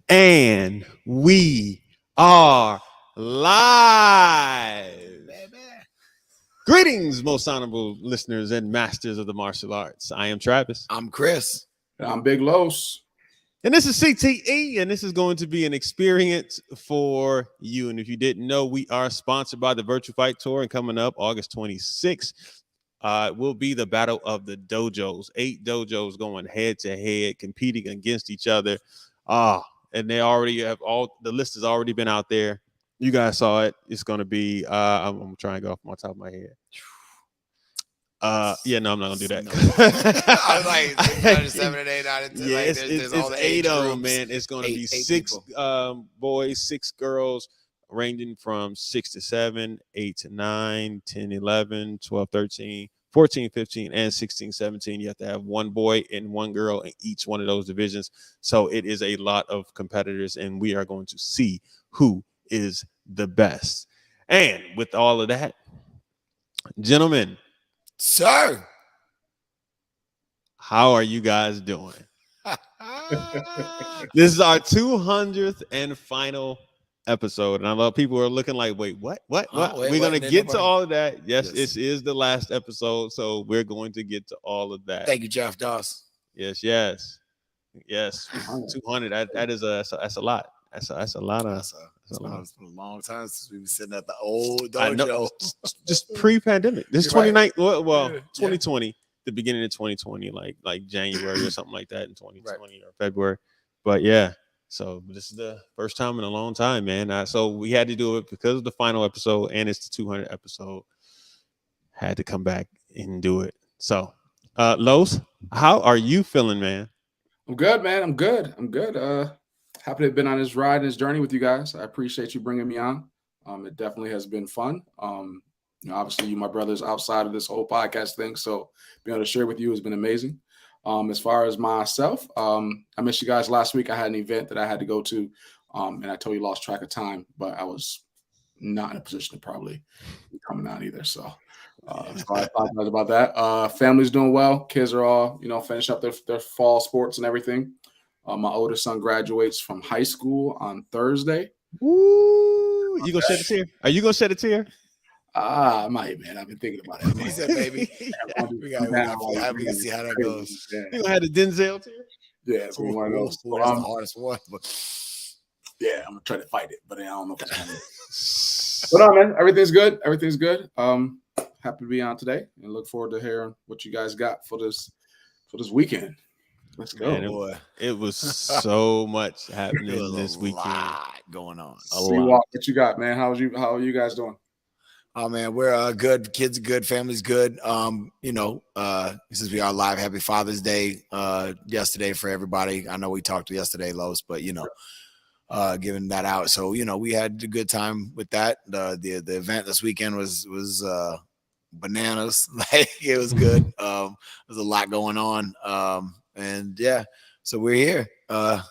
And we are live. Greetings, most honorable listeners and masters of the martial arts. I am Travis. I'm Chris. And I'm Big Los. And this is CTE, and this is going to be an experience for you. And if you didn't know, we are sponsored by the Virtual Fight Tour, and coming up August 26th, will be the Battle of the Dojos. 8 dojos going head to head, competing against each other. And they already have the list has already been out there. You guys saw it. It's going to be, I'm trying to go off my top of my head. I'm not gonna do that. No. I was like 7 and 8 out of 10. Yeah, like, it's all the age 8 groups. man. It's gonna be 6 boys, 6 girls, ranging from 6 to 7, 8 to 9, 10, 11, 12, 13, 14, 15, and 16, 17. You have to have one boy and one girl in each one of those divisions. So it is a lot of competitors, and we are going to see who is the best. And with all of that, gentlemen, Sir, how are you guys doing? This is our 200th and final episode, and I love people are looking like, wait, what? We're gonna get to all of that. Yes, this is the last episode, so we're going to get to all of that. Thank you, Jeff Doss. Yes. 200. That's a lot. That's a lot of. It's been a long time since we've been sitting at the old dojo. Just pre-pandemic. This is 2020, the beginning of 2020, like January or something like that in 2020 or February. But yeah, so this is the first time in a long time, man. So we had to do it because of the final episode, and it's the 200th episode. Had to come back and do it. So, Los, how are you feeling, man? I'm good, man. I'm good. Happy to have been on this ride and this journey with you guys. I appreciate you bringing me on. It definitely has been fun. Obviously, you, my brothers, outside of this whole podcast thing, so being able to share with you has been amazing. As far as myself, I missed you guys last week. I had an event that I had to go to, and I totally lost track of time, but I was not in a position to probably be coming out either. So I apologize about that. Family's doing well. Kids are all, finishing up their fall sports and everything. My oldest son graduates from high school on Thursday. Woo! You gonna shed a tear? Are you gonna shed a tear? I might, man. I've been thinking about it. He said, baby. we can see how that goes. You gonna have the Denzel tear? Yeah, it's one of those. That's the hardest one. But yeah, I'm gonna try to fight it, but I don't know if it's gonna. But no, man, everything's good. Everything's good. Happy to be on today, and look forward to hearing what you guys got for this weekend. Let's go. Man, boy. It was so much happening this weekend. A lot going on. What you got, man? How are you guys doing? Oh man, we're good. Kids are good. Family's good. Since we are live, happy Father's Day yesterday for everybody. I know we talked yesterday, Los, but giving that out. So we had a good time with that. The event this weekend was bananas. Like it was good. There's a lot going on. And yeah, so we're here. So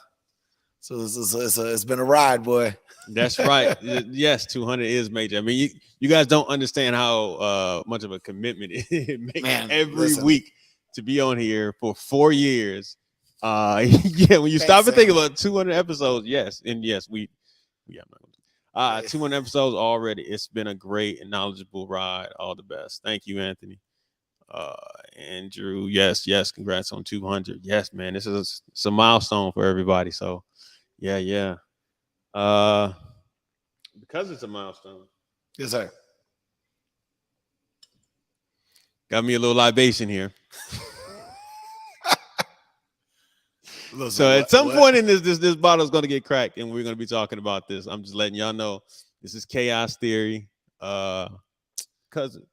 it's been a ride, boy. That's right. Yes, 200 is major. I mean, you guys don't understand how much of a commitment it makes every week to be on here for 4 years. Yeah, when you stop and think about 200 episodes, yes, and yes, we have not 200 episodes already. It's been a great and knowledgeable ride. All the best. Thank you, Anthony. Andrew, yes, congrats on 200. Yes, man, this is a milestone for everybody. So, yeah. Because it's a milestone. Yes, sir. Got me a little libation here. So at some point in this bottle is going to get cracked, and we're going to be talking about this. I'm just letting y'all know this is Chaos Theory. Cousin,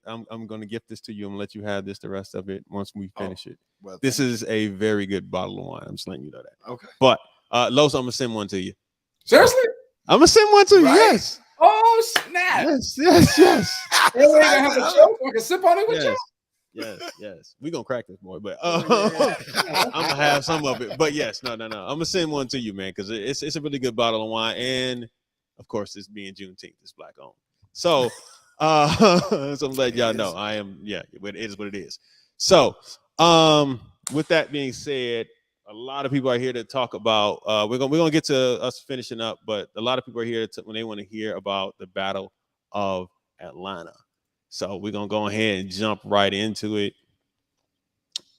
I'm going to gift this to you. I'm going to let you have the rest of it once we finish it. Well, this is a very good bottle of wine. I'm just letting you know that. Okay. But Los, I'm going to send one to you. Seriously? I'm going to send one to you. Right? Yes. Oh, snap. Yes. Really gonna have a joke? I can sip on it with you? Yes. We're going to crack this boy, but I'm going to have some of it. But yes, no. I'm going to send one to you, man, because it's a really good bottle of wine. And, of course, it's being Juneteenth. It's Black owned. So, so I'm letting y'all know it is what it is. So, with that being said, a lot of people are here to talk about. We're gonna get to us finishing up, but a lot of people are here when they want to hear about the Battle of Atlanta. So we're gonna go ahead and jump right into it.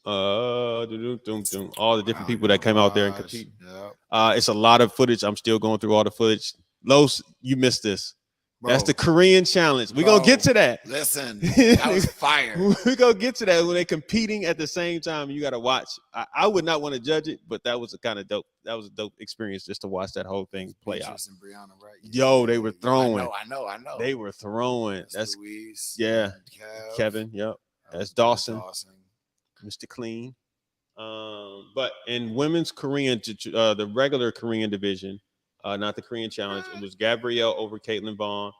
All the different people that came out there and compete. Yep. It's a lot of footage. I'm still going through all the footage. Los, you missed this. Bro, that's the Korean challenge. We're gonna get to that. Listen, that was fire. We're gonna get to that when they're competing at the same time. You gotta watch. I would not want to judge it, but that was a kind of dope. That was a dope experience just to watch that whole thing play out. And Brianna, right? Yo, they were throwing. I know. They were throwing. That's Louise. Yeah. Kevin. Yep. That's Dawson. Mr. Clean. But in women's Korean, the regular Korean division, not the Korean challenge, it was Gabrielle over Caitlin Vaughn.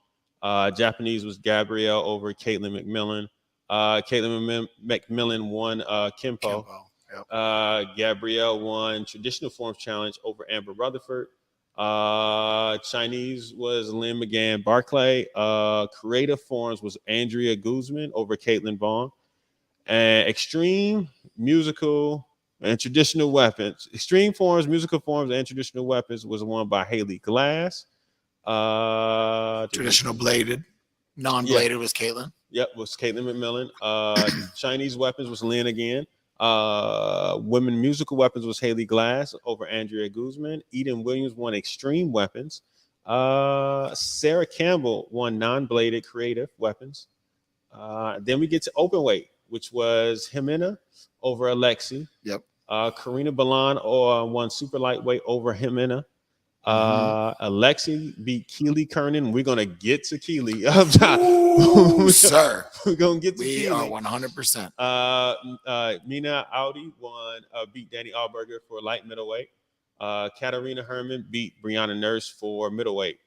Japanese was Gabrielle over Caitlin McMillan. Caitlin McMillan won Kimpo. Yep. Gabrielle won traditional forms challenge over Amber Rutherford. Chinese was Lynn McGann Barclay. Creative forms was Andrea Guzman over Caitlin Vaughn. And extreme musical and traditional weapons. Extreme forms, musical forms, and traditional weapons was won by Haley Glass. Traditional bladed, non-bladed was Caitlin. Yep, was Caitlin McMillan. Chinese weapons was Lynn again. Women musical weapons was Haley Glass over Andrea Guzman. Eden Williams won extreme weapons. Sarah Campbell won non-bladed creative weapons. Then we get to open weight, which was Jimena over Alexi. Yep. Karina Balan won super lightweight over Jimena. Alexi beat Keely Kernan. We're gonna get to Keely. Sir, we're gonna get to Keely. We are 100%. Mina Audi beat Danny Allberger for light middleweight. Katarina Herman beat Brianna Nurse for middleweight.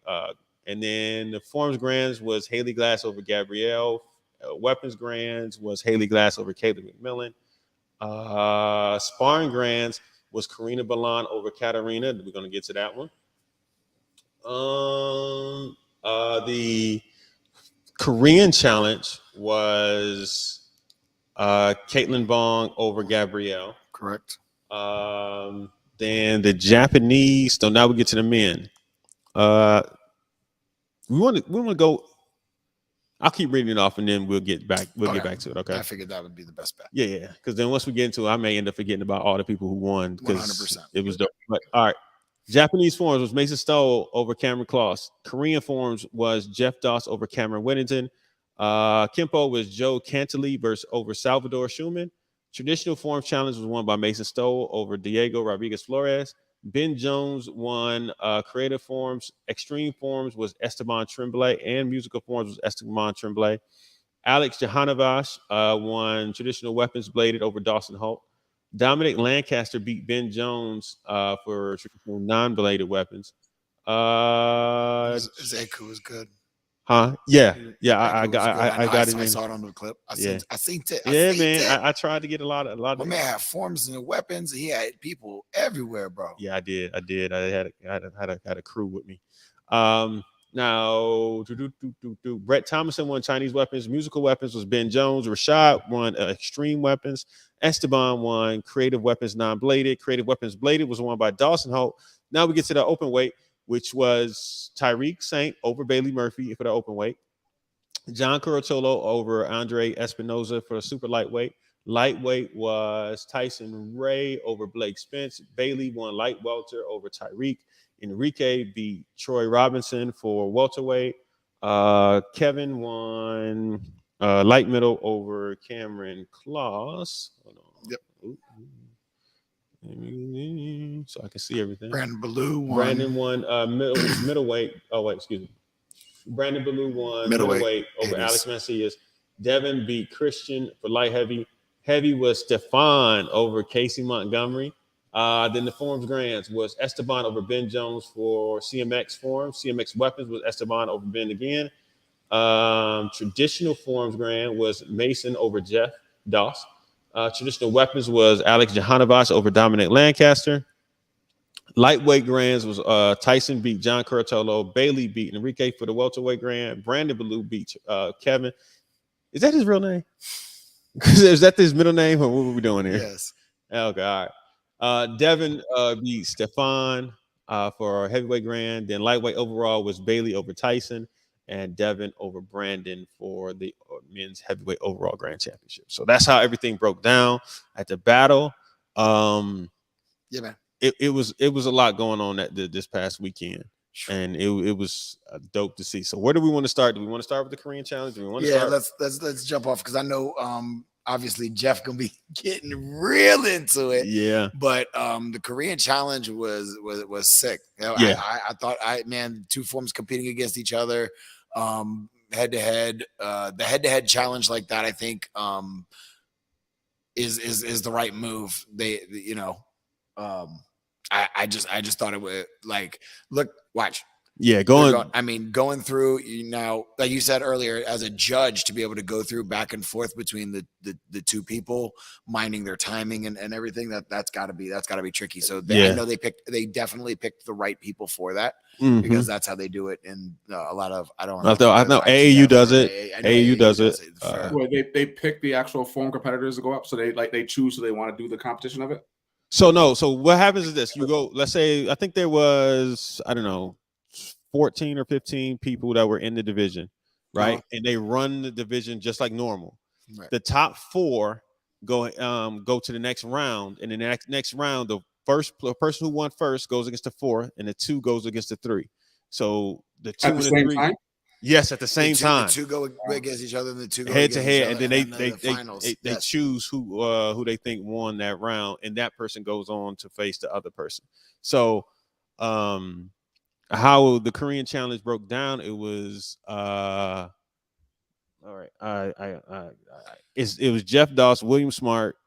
And then the forms grands was Haley Glass over Gabrielle. Weapons grands was Haley Glass over Caitlin McMillan. Sparring grands was Karina Balan over Katarina. We're going to get to that one. The Korean challenge was Caitlin Vaughn over Gabrielle. Correct. Then the Japanese. So now we get to the men. We want to go. I'll keep reading it off, and then we'll get back. Get back to it. Okay. I figured that would be the best bet. Yeah. Because then once we get into it, I may end up forgetting about all the people who won. 100%. It was dope. But all right. Japanese forms was Mason Stoll over Cameron Kloss. Korean forms was Jeff Doss over Cameron Whittington. Kimpo was Joe Cantele over Salvador Schumann. Traditional forms challenge was won by Mason Stoll over Diego Rodriguez Flores. Ben Jones won creative forms. Extreme forms was Esteban Tremblay, and musical forms was Esteban Tremblay. Alex Jehanovac won traditional weapons bladed over Dawson Holt. Dominic Lancaster beat Ben Jones for traditional non-bladed weapons. Zeku was good. Huh? Yeah. I got it. I saw it on the clip. I seen it. I tried to get a lot of. My man had forms and weapons. He had people everywhere, bro. Yeah, I did. I had a crew with me. Now, Brett Thomason won Chinese weapons. Musical weapons was Ben Jones. Rashad won extreme weapons. Esteban won creative weapons non-bladed. Creative weapons bladed was won by Dawson Holt. Now we get to the open weight, which was Tyreek Saint over Bailey Murphy for the open weight. John Curatolo over Andre Espinoza for the super lightweight. Lightweight was Tyson Ray over Blake Spence. Bailey won light welter over Tyreek. Enrique beat Troy Robinson for welterweight. Kevin won light middle over Cameron Kloss. Hold on. Yep. So I can see everything. Brandon Ballou won middleweight. Oh, wait, excuse me. Brandon Ballou won middleweight over Alex Macias. Devin beat Christian for light heavy. Heavy was Stefan over Casey Montgomery. Then the forms grands was Esteban over Ben Jones for CMX forms. CMX weapons was Esteban over Ben again. Traditional forms grand was Mason over Jeff Doss. Traditional weapons was Alex Jehanovac over Dominic Lancaster. Lightweight grands was Tyson beat John Curatolo. Bailey beat Enrique for the welterweight grand. Brandon Ballou beat Kevin. Is that his real name? Is that his middle name, or what were we doing here? Yes. Okay, all right. Devin beat Stefan for heavyweight grand. Then lightweight overall was Bailey over Tyson, and Devin over Brandon for the men's heavyweight overall grand championship. So that's how everything broke down at the battle. Yeah, man. It was a lot going on this past weekend, and it was dope to see. So where do we want to start? Do we want to start with the Korean Challenge? Do we want to start? Let's jump off because I know obviously Jeff gonna be getting real into it. Yeah, but the Korean Challenge was sick. You know, yeah, I thought two forms competing against each other, head to head. The head to head challenge like that, I think, is the right move. I just thought it would watch. Yeah, going through now, like you said earlier, as a judge to be able to go through back and forth between the two people, minding their timing and everything, that's got to be tricky. So I know they definitely picked the right people for that because that's how they do it. And a lot of I know AAU does it. AAU does it. They pick the actual form competitors to go up, so they choose who they want to do the competition of it. So what happens is this: you go. Let's say I think there was 14 or 15 people that were in the division, right? And they run the division just like normal. Right. The top 4 go to the next round, and in the next round, the person who won first goes against the 4, and the 2 goes against the 3. So the 2 and the 3. Time? Yes, at the same time. The 2 go against each other, and the 2 go head to head, and then they yes. choose who they think won that round, and that person goes on to face the other person. So, how the Korean Challenge broke down, it was all right. It was Jeff Doss, William Smart.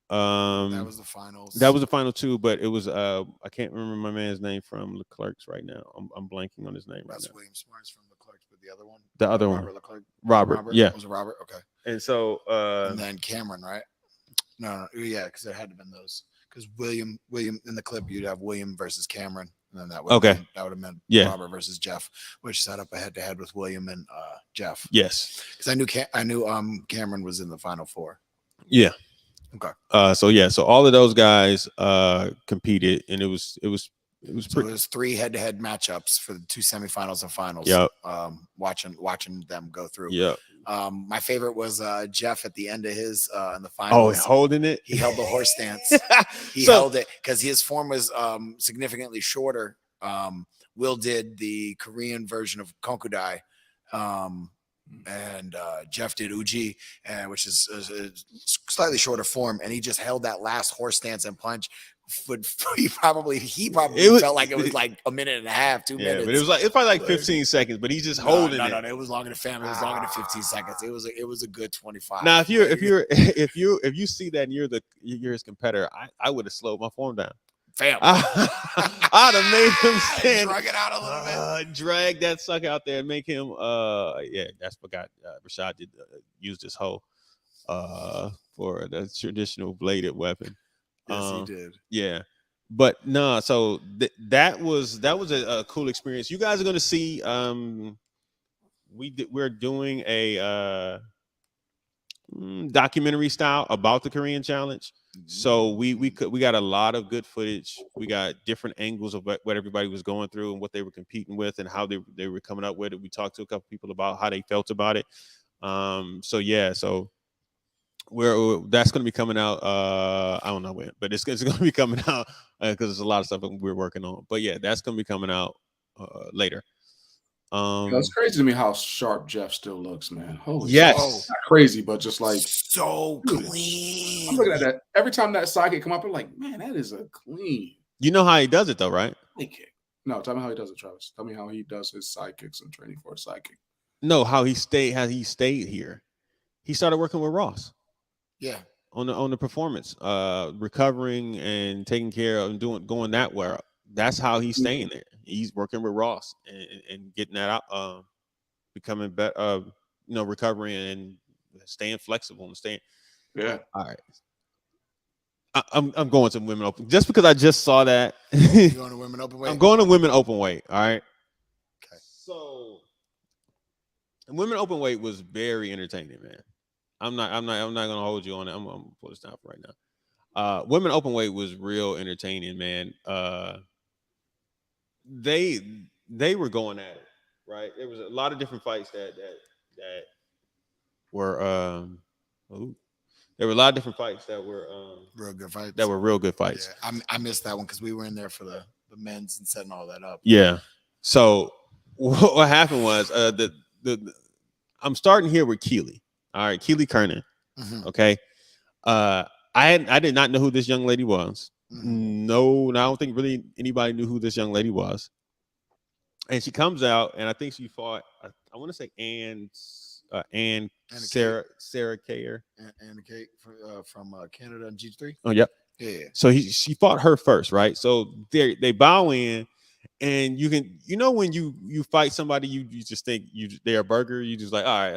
That was the finals. That was the final 2, but it was I can't remember my man's name from Leclerc's right now. I'm blanking on his name right now. That's William Smart's from Leclerc's, but the other one, Robert Leclerc. Robert, yeah, was it Robert? Okay. And so and then Cameron, right? No, yeah, because it had to have been those. Because William in the clip, you'd have William versus Cameron. And then that would have meant Robert versus Jeff, which set up a head to head with William and Jeff. Yes, because I knew Cameron was in the final 4. Yeah. Okay. So all of those guys competed, and it was 3 head to head matchups for the 2 semifinals and finals. Yep. Watching them go through. Yeah. My favorite was Jeff at the end of his in the finals. Oh, holding it. He held the horse stance. He held it because his form was significantly shorter. Will did the Korean version of Konkudai, and Jeff did Uji, which is a slightly shorter form, and he just held that last horse stance and punch. He probably felt like it was like a minute and a half, 2 minutes. But it's probably like 15 seconds. But he's just holding it. No, it was longer than family. It was longer than 15 seconds. It was a good 25. Now, if you see that and you're his competitor, I would have slowed my form down. Fam, I'd have made him stand, drag it out a little bit, drag that sucker out there, and make him. That's forgot. Rashad did use this hoe for the traditional bladed weapon. Yes, he did. Yeah, but no. So that was a cool experience. You guys are going to see. We're doing a documentary style about the Korean Challenge. So we got a lot of good footage. We got different angles of what everybody was going through and what they were competing with and how they were coming up with it. We talked to a couple people about how they felt about it. So that's going to be coming out. I don't know when, but it's going to be coming out because there's a lot of stuff we're working on. But yeah, that's going to be coming out later. It's crazy to me how sharp Jeff still looks, man. Holy yes, not crazy, but just like so clean. I'm looking at that every time that sidekick come up. I'm like, man, that is a clean. You know how he does it though, right? Sidekick. No, tell me how he does it, Travis. Tell me how he does his sidekicks and training for a sidekick. No, how he stayed here. He started working with Ross. Yeah. On the performance, recovering and taking care of and going that way. That's how he's staying there. He's working with Ross and getting that out, becoming better, recovering and staying flexible and staying. Yeah. All right. I'm going to women open just because I just saw that. You going to women open weight? I'm going to women open weight. All right. Okay. So, women open weight was very entertaining, man. I'm not gonna hold you on it. I'm gonna pull this down for right now. Women open weight was real entertaining, man. They were going at it, right? There was a lot of different fights that were ooh, there were a lot of different fights that were Real good fights. that were real good fights. Yeah, I missed that one because we were in there for the men's and setting all that up. Yeah. So what happened was the I'm starting here with Keely. All right, Keely Kernan. Mhm. Okay. I did not know who this young lady was. Mhm. No, I don't think really anybody knew who this young lady was. And she comes out, and I think she fought. I want to say Ann Sarah Kayer. And Kate from Canada and G3. Oh, yep. Yeah. So she fought her first, right? So they bow in, and when you fight somebody, you just think they're a burger. You just like, all right,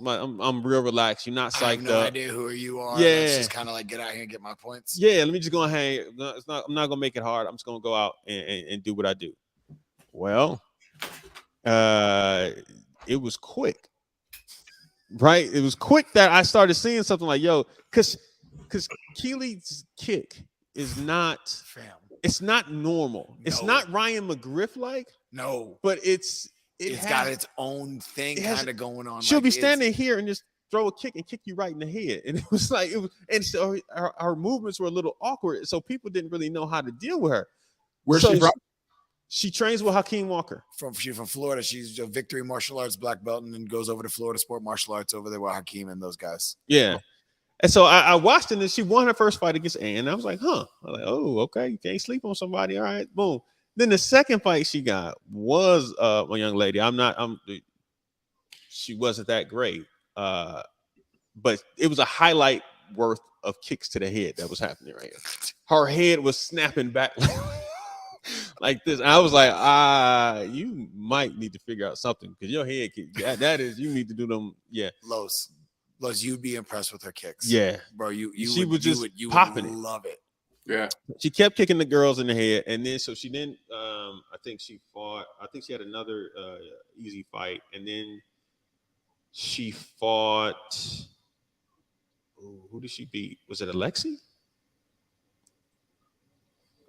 I'm real relaxed. You're not psyched I have no up. idea who you are. Yeah. Let's just kind of like get out here and get my points. Yeah, let me just go and hang. I'm not gonna make it hard. I'm just gonna go out and do what I do. Well, it was quick, right? It was quick that I started seeing something like, yo, because Keely's kick is not. Fam. It's not normal. No. It's not Ryan McGriff like. No. But it's got its own thing kind of going on. She'll be standing here and just throw a kick and kick you right in the head. And it was and so her movements were a little awkward. So people didn't really know how to deal with her. Where's she from? She trains with Hakeem Walker. She's from Florida. She's a Victory Martial Arts black belt and then goes over to Florida Sport Martial Arts over there with Hakeem and those guys. Yeah. And so I watched it, and she won her first fight against Ann. I was like, huh. I was like, oh, okay. You can't sleep on somebody. All right, boom. Then the second fight she got was a young lady. She wasn't that great. But it was a highlight worth of kicks to the head that was happening right here. Her head was snapping back like this. And I was like, you might need to figure out something because your head kick, that is, you need to do them. Yeah. Los, you'd be impressed with her kicks. Yeah. Bro, she would just popping it. Love it. Yeah. She kept kicking the girls in the head. And then, so she then, I think she had another easy fight. And then she fought, who did she beat? Was it Alexi?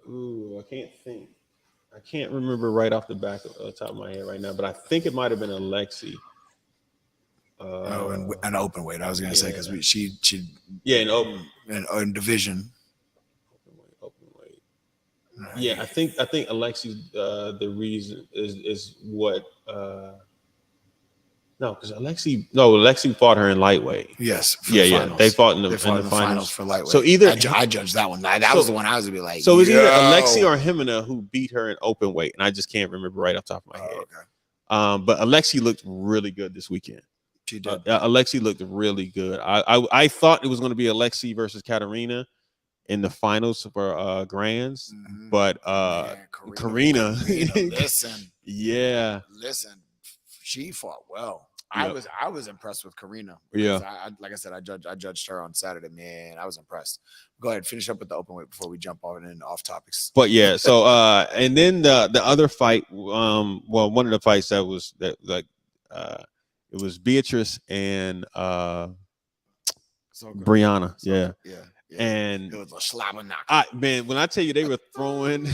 Ooh, I can't think. I can't remember right off the top of my head right now, but I think it might have been Alexi. An open weight. I was gonna say because she in open in division. Open weight. Yeah, I think Alexi the reason is what no, because Alexi fought her in lightweight. Yes. Yeah. They fought in the finals for lightweight. So either I judged that one. That was the one I was gonna be like. So it was either Alexi or Jimena who beat her in open weight, and I just can't remember right off the top of my head. Okay. But Alexi looked really good this weekend. She did. Alexi looked really good. I thought it was going to be Alexi versus Katarina in the finals for Grands, but Karina. Listen. Yeah. Listen. She fought well. Yeah. I was impressed with Karina. Yeah. Like I said, I judged her on Saturday. Man, I was impressed. Go ahead, finish up with the open weight before we jump on and off topics. But yeah, so and then the other fight, one of the fights it was Beatrice and Brianna. Yeah. And it was a slobber knock. Man, when I tell you they were throwing,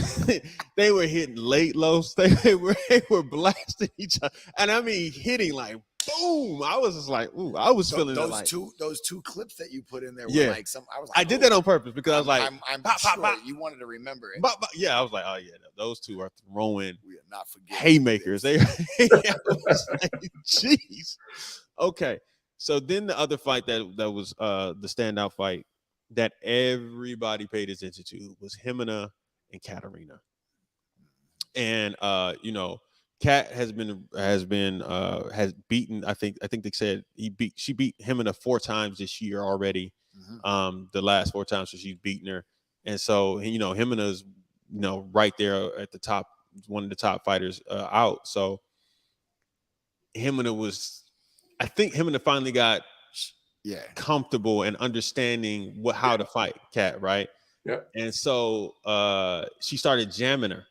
they were hitting late lows. They were blasting each other, and I mean hitting like boom. I was just like, ooh, I was feeling those two clips that you put in there. Yeah, were like some. I was like, I did that on purpose because I was like, I'm sure you wanted to remember it. Yeah, I was like, oh yeah, those two are throwing. We are not forgetting haymakers. They, jeez. Okay, so then the other fight that was the standout fight that everybody paid attention to was Jimena and Katarina. And Kat has beaten, I think they said she beat Jimena 4 times this year already. The last 4 times she's beaten her. And so Jimena's right there at the top, one of the top fighters out. So I think Jimena finally got comfortable and understanding how to fight Kat, right? Yeah. And so she started jamming her.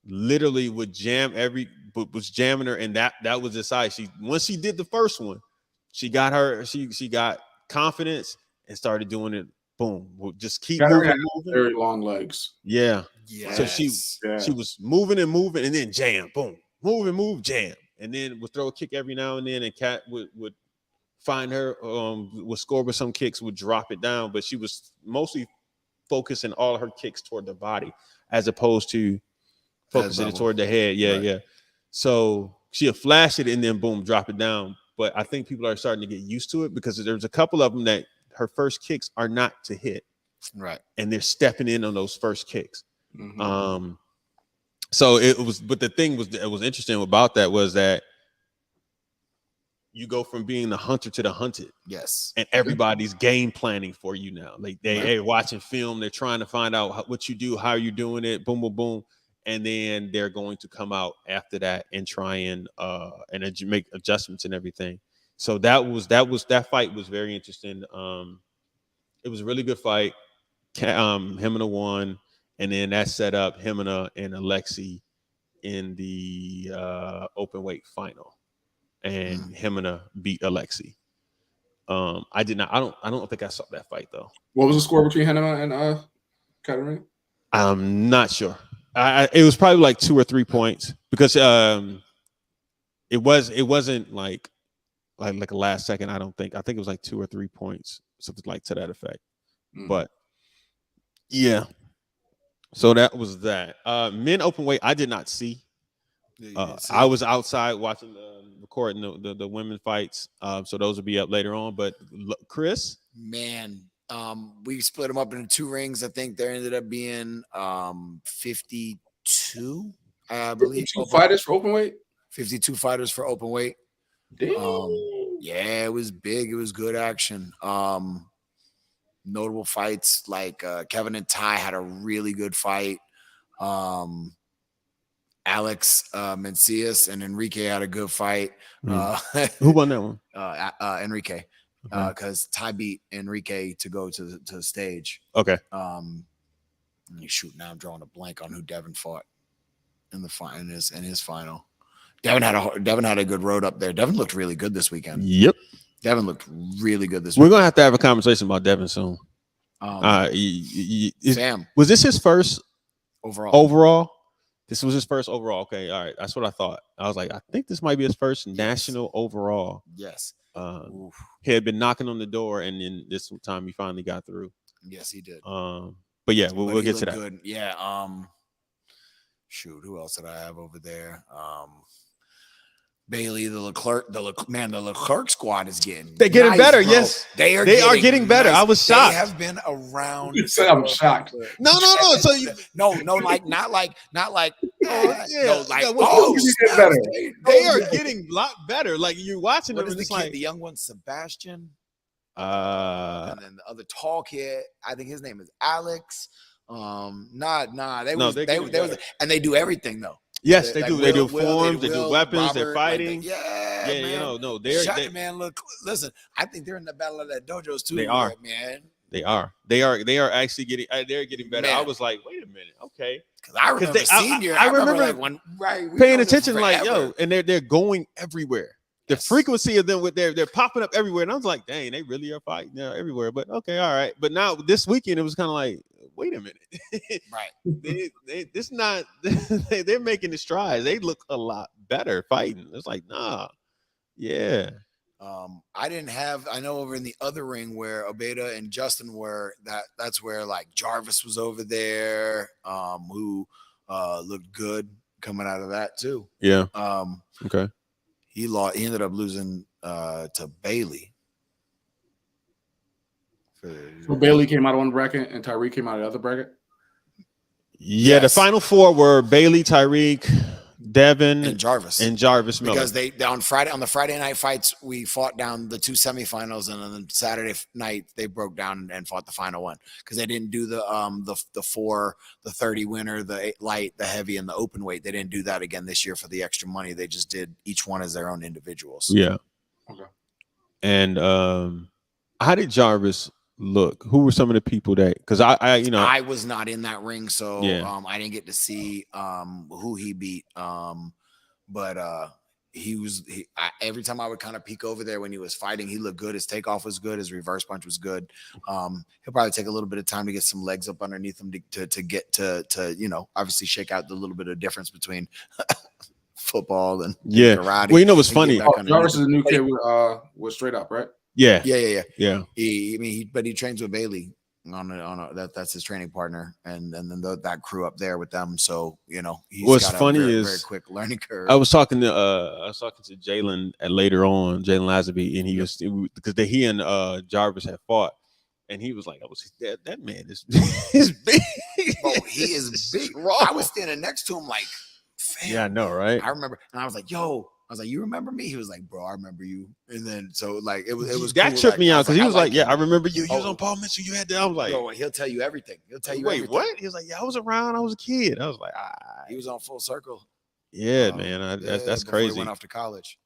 Literally was jamming her, and that was the side. Once she did the first one, she got confidence and started doing it boom, we'll just keep Katarina moving, has moving. very long legs. Yeah. Yes. So she was moving and moving, and then jam, boom, move, jam, and then would throw a kick every now and then, and Kat would find her, would score with some kicks, would drop it down, but she was mostly focusing all her kicks toward the body as opposed to focusing it toward the head. Yeah, Right. yeah. So she'll flash it and then boom, drop it down. But I think people are starting to get used to it because there's a couple of them that her first kicks are not to hit. Right. And they're stepping in on those first kicks. Mm-hmm. So it was, but the thing was, that was interesting about that was that you go from being the hunter to the hunted. Yes. And everybody's game planning for you now. Like they're watching film, they're trying to find out what you do, how you're doing it, boom, boom, boom. And then they're going to come out after that and try and make adjustments and everything. So that fight was very interesting. It was a really good fight. Himina won, and then that set up Himina and Alexi in the open weight final, and Himina beat Alexi. I don't think I saw that fight though. What was the score between Henema and Katarina? I'm not sure. It was probably like 2 or 3 points because it wasn't like a last second. I think it was like 2 or 3 points, something like to that effect. But yeah, so that was that. Men open weight, I did not see. I was outside watching recording the women fights. So those will be up later on. But Chris, man, we split them up into 2 rings. I think there ended up being 52. I believe 52 fighters for open weight. 52 fighters for open weight. Damn. Yeah, it was big. It was good action. Notable fights like Kevin and Ty had a really good fight. Alex Mencius and Enrique had a good fight. Who won that one? Enrique, because Ty beat Enrique to go to the stage. Okay. Shoot, now I'm drawing a blank on who Devin fought in his final. Devin had a good road up there. Devin looked really good this weekend. Yep. Devin looked really good this We're weekend. gonna have to have a conversation about Devin soon. Sam, was this his first overall? This was his first overall. Okay, all right. That's what I thought. I was like, I think this might be his first national overall. Yes. He had been knocking on the door, and then this time he finally got through. Yes, he did. But yeah, we'll get to that. Good. Yeah. Shoot, who else did I have over there? Bailey, the Leclerc squad is getting. They're getting nice, better. bro. Yes, they are getting better. Nice. I was shocked. They have been around. I'm shocked. No. So you not like. Better. They are getting a lot better. Like you're watching them, and it's like the young one, Sebastian. And then the other tall kid, I think his name is Alex. They and they do everything though. Yes, they do. They do forms. They do weapons. Robert, they're fighting. Man. They're man. Look, listen. I think they're in the battle of that dojos too. They are, man. They are actually getting. They're getting better. Man. I was like, wait a minute, okay. Because I remember senior. I remember like when paying attention, like and they're going everywhere. The frequency of them they're popping up everywhere, and I was like, dang, they really are fighting now everywhere. But okay, all right. But now this weekend, it was kind of like, wait a minute, right? They're making the strides. They look a lot better fighting. It's like, nah, yeah. I know over in the other ring where Obeda and Justin were, that's where like Jarvis was over there, who looked good coming out of that too. Yeah. Okay. He ended up losing to Bailey. So Bailey came out of one bracket and Tyreek came out of the other bracket? Yeah, the final 4 were Bailey, Tyreek, Devin, and Jarvis Miller. Because on the Friday night fights, we fought down the 2 semifinals, and then Saturday night they broke down and fought the final one because they didn't do the 4, the 30 winner, the light, the heavy, and the open weight. They didn't do that again this year for the extra money. They just did each one as their own individuals. Yeah. Okay. And how did Jarvis look? Who were some of the people that? Because I was not in that ring, so yeah. I didn't get to see who he beat. But every time I would kind of peek over there when he was fighting, he looked good. His takeoff was good. His reverse punch was good. He'll probably take a little bit of time to get some legs up underneath him to get to obviously shake out the little bit of difference between football and karate. Well, what's funny? Jarvis is a new kid with Straight Up, right? Yeah. He trains with Bailey that's his training partner, and then that crew up there with them. So he's what's got funny a is very quick learning curve. I was talking to Jalen later on, Jalen Lazenby, and he was because he and Jarvis had fought, and he was like, that man is big. Bro, he is big. I was standing next to him like, fam. Yeah, I know, right? I remember, and I was like, yo. I was like, you remember me? He was like, bro, I remember you. And then so like it was that cool. tripped me out because he was like, yeah, I remember you. You was on Paul Mitchell. You had that. I was like, yo, he'll tell you everything. He'll tell you wait, everything. what? He was like, yeah, I was around. I was a kid. I was like, he was on Full Circle. Yeah, man, that's crazy. He went off to college.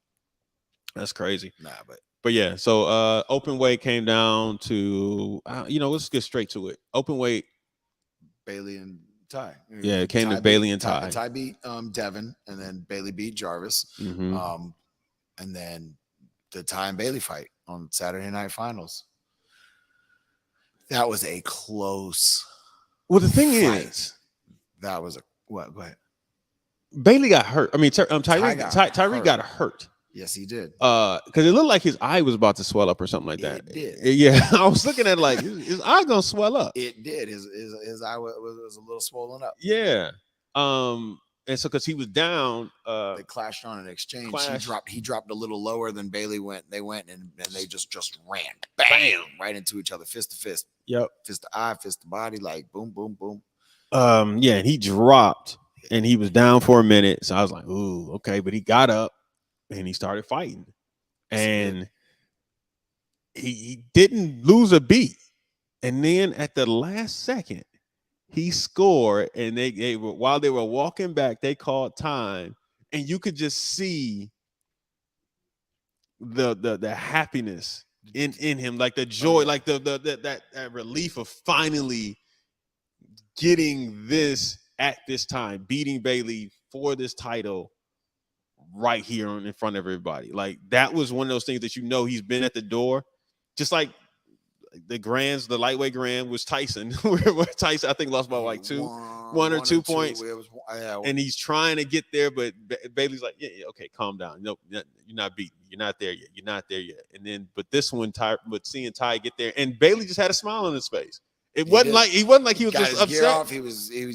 That's crazy. Nah, but yeah. So open weight came down to let's get straight to it. Open weight, Bailey and Ty. Yeah, it came to Bailey and Ty. Ty beat Devin, and then Bailey beat Jarvis. Mm-hmm. And then the Ty and Bailey fight on Saturday Night Finals. That was a close. Well, the thing fight. is, that was a what? Go ahead. Bailey got hurt. I mean, Tyreek got hurt. Yes, he did. Because it looked like his eye was about to swell up or something like that. It did. Yeah, I was looking at it like his eye gonna swell up. It did. His eye was a little swollen up. Yeah. And so because he was down, they clashed on an exchange. He dropped a little lower than Bailey went. They went and they just ran, bam, right into each other, fist to fist. Yep. Fist to eye, fist to body, like boom, boom, boom. Yeah, and he dropped and he was down for a minute. So I was like, ooh, okay. But he got up and he started fighting. And he didn't lose a beat. And then at the last second, he scored, and they were, while they were walking back, they called time, and you could just see the happiness in him, like the joy, like that relief of finally getting this at this time, beating Bailey for this title right here in front of everybody. Like that was one of those things that he's been at the door, just like the lightweight grand was Tyson. Where Tyson, I think, lost by like one or two points. And he's trying to get there, but Bailey's like, yeah, okay, calm down. Nope, you're not beaten. You're not there yet. You're not there yet. And then, but this one, seeing Ty get there, and Bailey just had a smile on his face. He wasn't like he was just upset. Gear off. He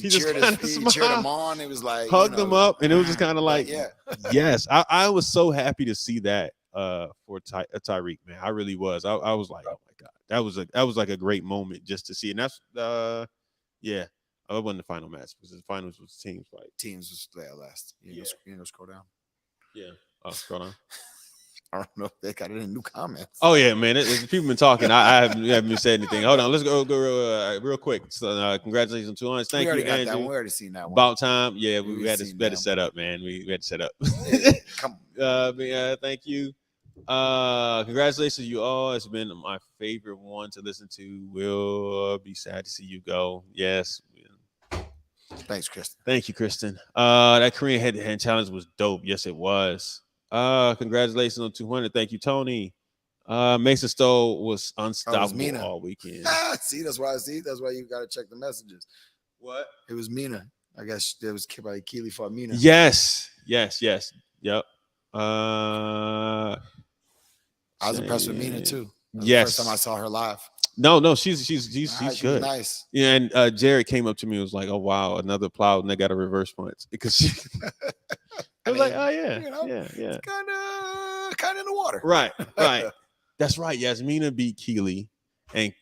cheered him on. It was like hugged him up, and it was just kind of like, yeah. Yes, I was so happy to see that for Tyreek, man. I really was. I was like, oh my God. That was like a great moment just to see. And that's it wasn't the final match because the finals was teams fight. Teams was there last. You know, scroll down. Yeah. Oh, scroll down. I don't know if they got any new comments. Oh yeah, man. People been talking. I haven't said anything. Hold on, let's go real quick. So congratulations on 200. Thank you, Andrew. We already seen that one. About time. Yeah, we had to set up, man. We had to set up. Come on. Thank you. Congratulations, you all. It's been my favorite one to listen to. We'll be sad to see you go. Yes. Thanks, Kristen. Thank you, Kristen. That Korean head-to-head challenge was dope. Yes, it was. Congratulations on 200. Thank you, Tony. Mason Stowe was unstoppable all weekend. That's why you got to check the messages. What? It was Mina. I guess it was by Keely fought Mina. Yes. Yep. I was impressed with Mina too. Yes. The first time I saw her live. No, she's good. Nice. Yeah, and Jared came up to me and was like, "Oh wow, another plow," and they got a reverse punch because she. I was like, "Oh yeah, yeah." It's kind of in the water. Right. That's right. Yasmina beat Keely, and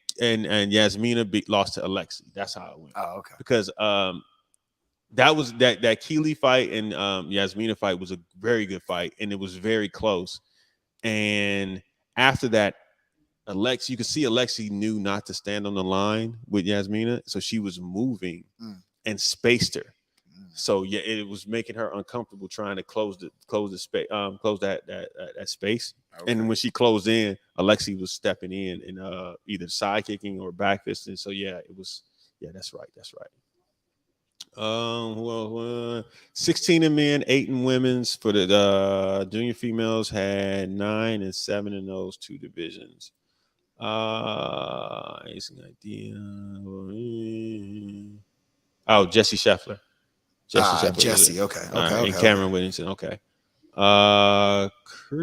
Yasmina lost to Alexi. That's how it went. Oh, okay. Because that was that Keely fight and Yasmina fight was a very good fight, and it was very close. And after that, you could see Alexi knew not to stand on the line with Yasmina, so she was moving and spaced her. So yeah, it was making her uncomfortable trying to close the space, close that space. Okay. And when she closed in, Alexi was stepping in and either side kicking or back fisting. So yeah, it was. Yeah, that's right. Well, 16 in men, 8 in women's. For the junior females, had 9 and 7 in those 2 divisions. It's an idea. Oh, Jesse Scheffler. Jesse. Okay. All right, and Okay. Cameron Whittington. Okay. Chris,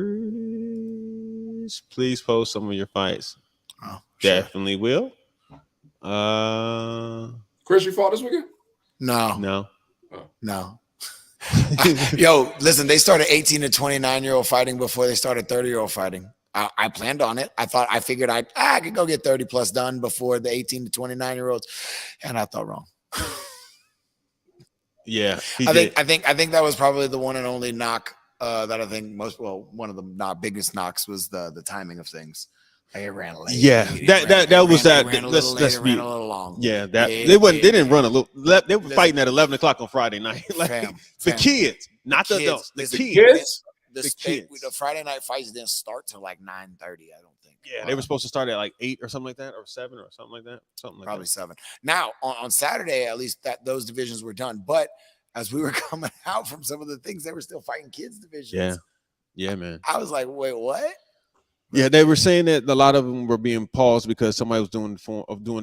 please post some of your fights. Oh, sure. Definitely will. Chris, you fought this weekend? No. Yo, listen, they started 18 to 29-year-old fighting before they started 30-year-old fighting. I planned on it. I figured I could go get 30 plus done before the 18 to 29-year-olds, and I thought wrong. Yeah, I think that was probably the one and only knock that I think one of the biggest knocks was the timing of things. It ran late. Yeah, that was that. Ran a little long. Yeah, they didn't run a little. They were fighting at 11 o'clock on Friday night. The kids, not the adults. The kids. The Friday night fights didn't start till like 9:30. I don't think. Yeah, they were supposed to start at like 8 or something like that, or 7 or something like that. Probably 7. Now on Saturday, at least those divisions were done. But as we were coming out from some of the things, they were still fighting kids divisions. Yeah, man. I was like, wait, what? Yeah, they were saying that a lot of them were being paused because somebody was doing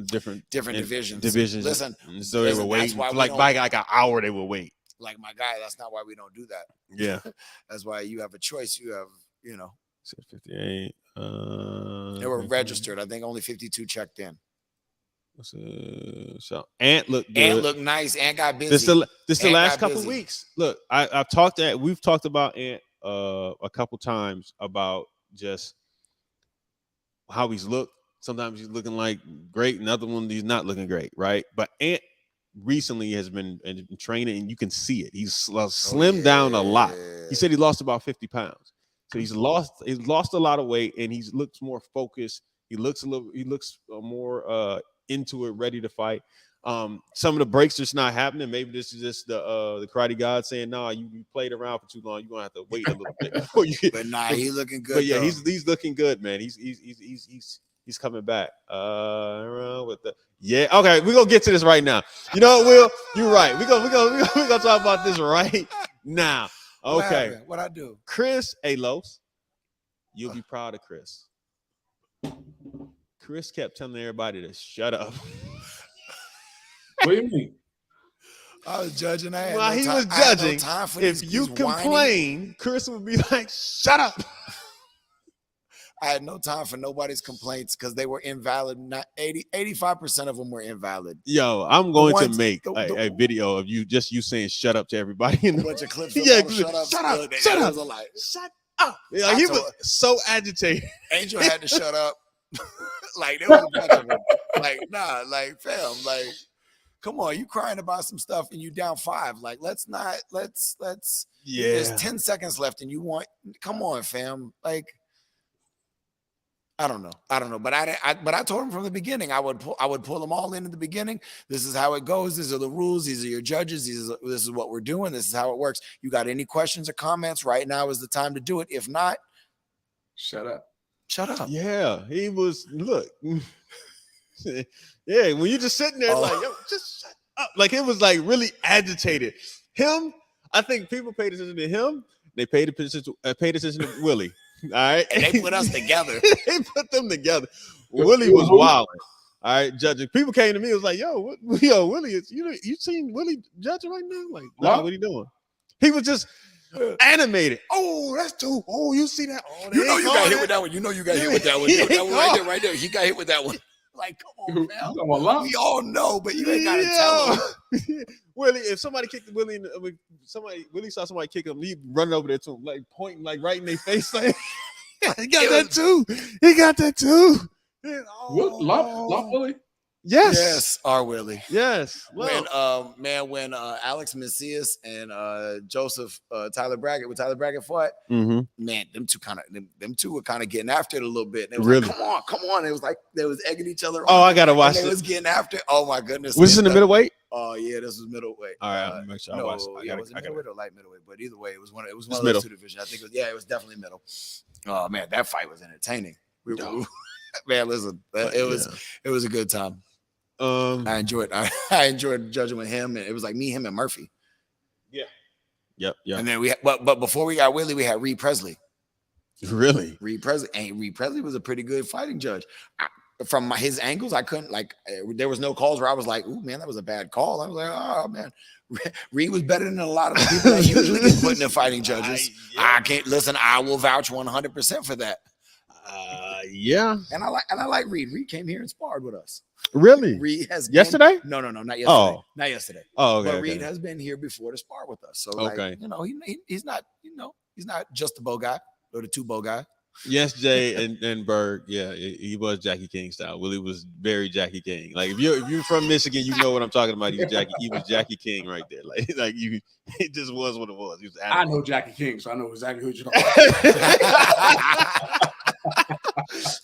different divisions. Listen, so they were waiting by like an hour. They would wait. Like my guy, that's not why we don't do that. Yeah, that's why you have a choice. You have 58. They were registered. I think only 52 checked in. So Ant looked good. Ant looked nice. Ant got busy. This the last couple weeks. Look, we've talked about Ant a couple times about just how he's looked. Sometimes he's looking like great, and other one he's not looking great, right? But Ant recently has been training, and you can see it. He's slimmed down a lot. He said he lost about 50 pounds. So he's lost a lot of weight, and he looks more focused. He looks more into it, ready to fight. Some of the breaks just not happening. Maybe this is just the karate god saying, "No, you played around for too long. You're gonna have to wait a little bit before you get." But he's looking good. But yeah, he's looking good, man. He's coming back. With the okay, we're gonna get to this right now. You know what, Will? You're right. We're gonna talk about this right now. Okay. What I do? Chris Alos, you'll be proud of Chris. Chris kept telling everybody to shut up. What do you mean? I was judging. He was judging. If you complain, Chris would be like, "Shut up." I had no time for nobody's complaints because they were invalid. Not 85% of them were invalid. Yo, I'm going to make a video of you saying "shut up" to everybody. A bunch of clips. Shut up. Shut up. Yeah, he was so agitated. Angel had to shut up. Like there was a bunch of them. Like fam, come on, you crying about some stuff and you down 5. Like let's there's 10 seconds left and come on, fam. Like I don't know. But I told him from the beginning, I would pull them all in the beginning. This is how it goes. These are the rules. These are your judges. This is what we're doing. This is how it works. You got any questions or comments? Right now is the time to do it. If not, shut up. Yeah, he was. Look, yeah. When you're just sitting there, like, yo, just shut up. Like it was like really agitated. Him, I think people paid attention to him. They paid attention to Willie. All right, and they put us together. They put them together. Willie was wild. All right, judging. People came to me. It was like, yo, Willie, you seen Willie judging right now? Like, no, what are you doing? He was just animated. Oh, that's too. Oh, you see that? Oh, you got hit with that one. You got hit with that one. That one right there. He got hit with that one. Like, come on, man. We all know, but you ain't gotta tell him. Willie, if somebody kicked Willie, Willie saw somebody kick him, he'd run over there to him, like pointing, like right in their face, like he got that too. He got that too. Love Willie. Yes, our Willie. Yes. When Alex Macias and Joseph Tyler Brackett fought, man, them two were kind of getting after it a little bit. And it was really? Like, come on. It was like they was egging each other on. Oh, I gotta watch it. They was getting after it. Oh my goodness. Was this in the middleweight? Oh yeah, this was middleweight. All right, I'm make sure I watched it. Was it middleweight or light middleweight? But either way, it was one of those two divisions. I think it was definitely middle. Oh man, that fight was entertaining. Man, listen, it was a good time. I enjoyed judging with him, and it was like me, him, and Murphy. Yep. And then but before we got Willie, we had Reed Presley. Really? Reed Presley was a pretty good fighting judge. From his angles, I couldn't there was no calls where I was like, "Ooh, man, that was a bad call." I was like, "Oh man, Reed was better than a lot of the people that usually get put in the fighting judges." I can't listen. I will vouch 100% for that. Yeah. And I like Reed. Reed came here and sparred with us. Really? Reed has yesterday? No, not yesterday. Oh. Not yesterday. Oh, okay. But Reed has been here before to spar with us. So he's not, he's not just the bow guy or the two bow guy. Yes, Jay and Berg. Yeah, he was Jackie King style. Willie was very Jackie King. Like if you're from Michigan, you know what I'm talking about. He was Jackie King right there. Like you, it just was what it was. He was I know Jackie King, so I know exactly who you're talking about.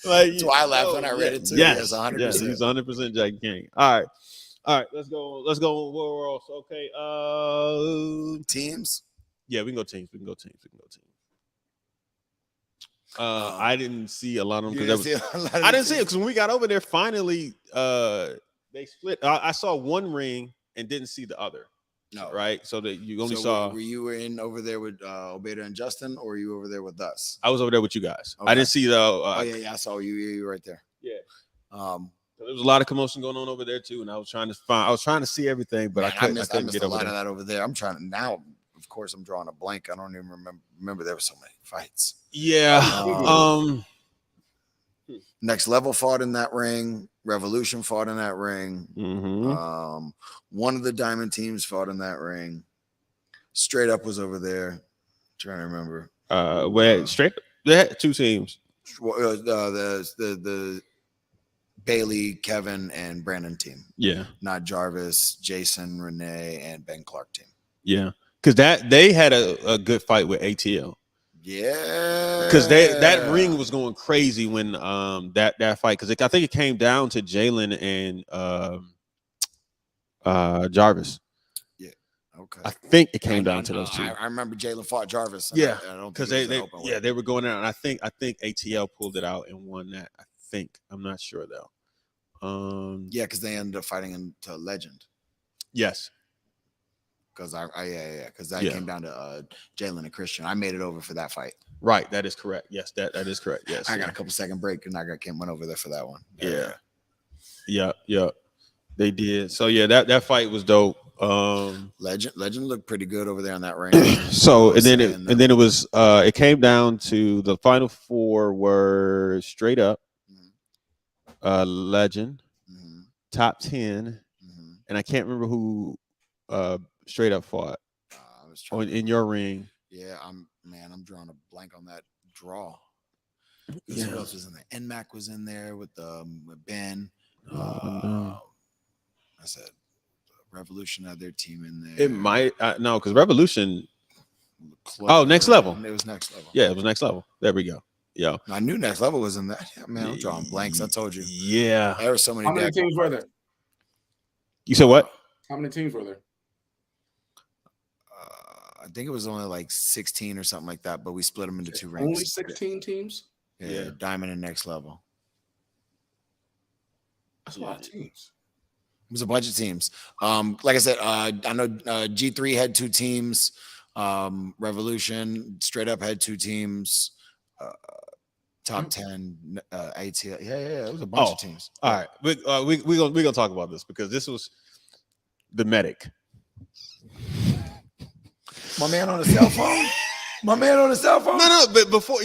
Like, so I laughed when I read it too. Yes, 100%. Yes, he's 100% Jackie King. All right. Let's go. Where we're also okay. Teams. Yeah, we can go teams. I didn't see a lot of them because I didn't see it because when we got over there, finally, they split. I saw one ring and didn't see the other. No, right. So that you only saw. Were you in over there with Obeda and Justin, or were you over there with us? I was over there with you guys. Okay. I didn't see the. I saw you. You were right there. Yeah. There was a lot of commotion going on over there too, and I was trying to see everything, but I couldn't get a lot of that over there. I'm trying to now. Of course, I'm drawing a blank. I don't even remember there were so many fights. Yeah. Next Level fought in that ring. Revolution fought in that ring. Mm-hmm. One of the Diamond teams fought in that ring. Straight Up was over there. I'm trying to remember. Straight Up, they had two teams. The Bailey, Kevin, and Brandon team. Yeah. Not Jarvis, Jason, Renee, and Ben Clark team. Yeah. Because they had a good fight with ATL. Yeah, because that ring was going crazy when that fight, because I think it came down to Jalen and Jarvis. Yeah, okay. I think it came down to those two. I remember Jalen fought Jarvis. Yeah, because they were going out, and I think ATL pulled it out and won that. I think I'm not sure though. Yeah, because they ended up fighting into Legend. Yes. Because because that came down to Jalen and Christian. I made it over for that fight. Right, that is correct. Yes, that is correct. Yes, I got a couple second break and I went over there for that one. Yeah, they did. So yeah, that fight was dope. Legend looked pretty good over there on that ring. So and then it was it came down to the final four were Straight Up, Legend, Top 10, and I can't remember who Straight Up fought in your ring. Yeah, I'm drawing a blank on that draw. Who else was in there? NMAC was in there with Ben. I said Revolution had their team in there. It might no, because Revolution. Next Level. It was Next Level. Yeah, it was Next Level. There we go. Yeah, I knew Next Level was in that. Yeah, man, I'm drawing blanks. I told you. Yeah, there were so many. How many teams were there? You said what? How many teams were there? I think it was only like 16 or something like that, but we split them into two rings. Only 16 teams? Yeah, Diamond and Next Level. That's a lot of teams. It was a bunch of teams. Like I said, I know G3 had two teams. Revolution, Straight Up had two teams. Top 10, ATL. Yeah, it was a bunch of teams. All right, we're gonna talk about this because this was the medic. My man on the cell phone. No, but before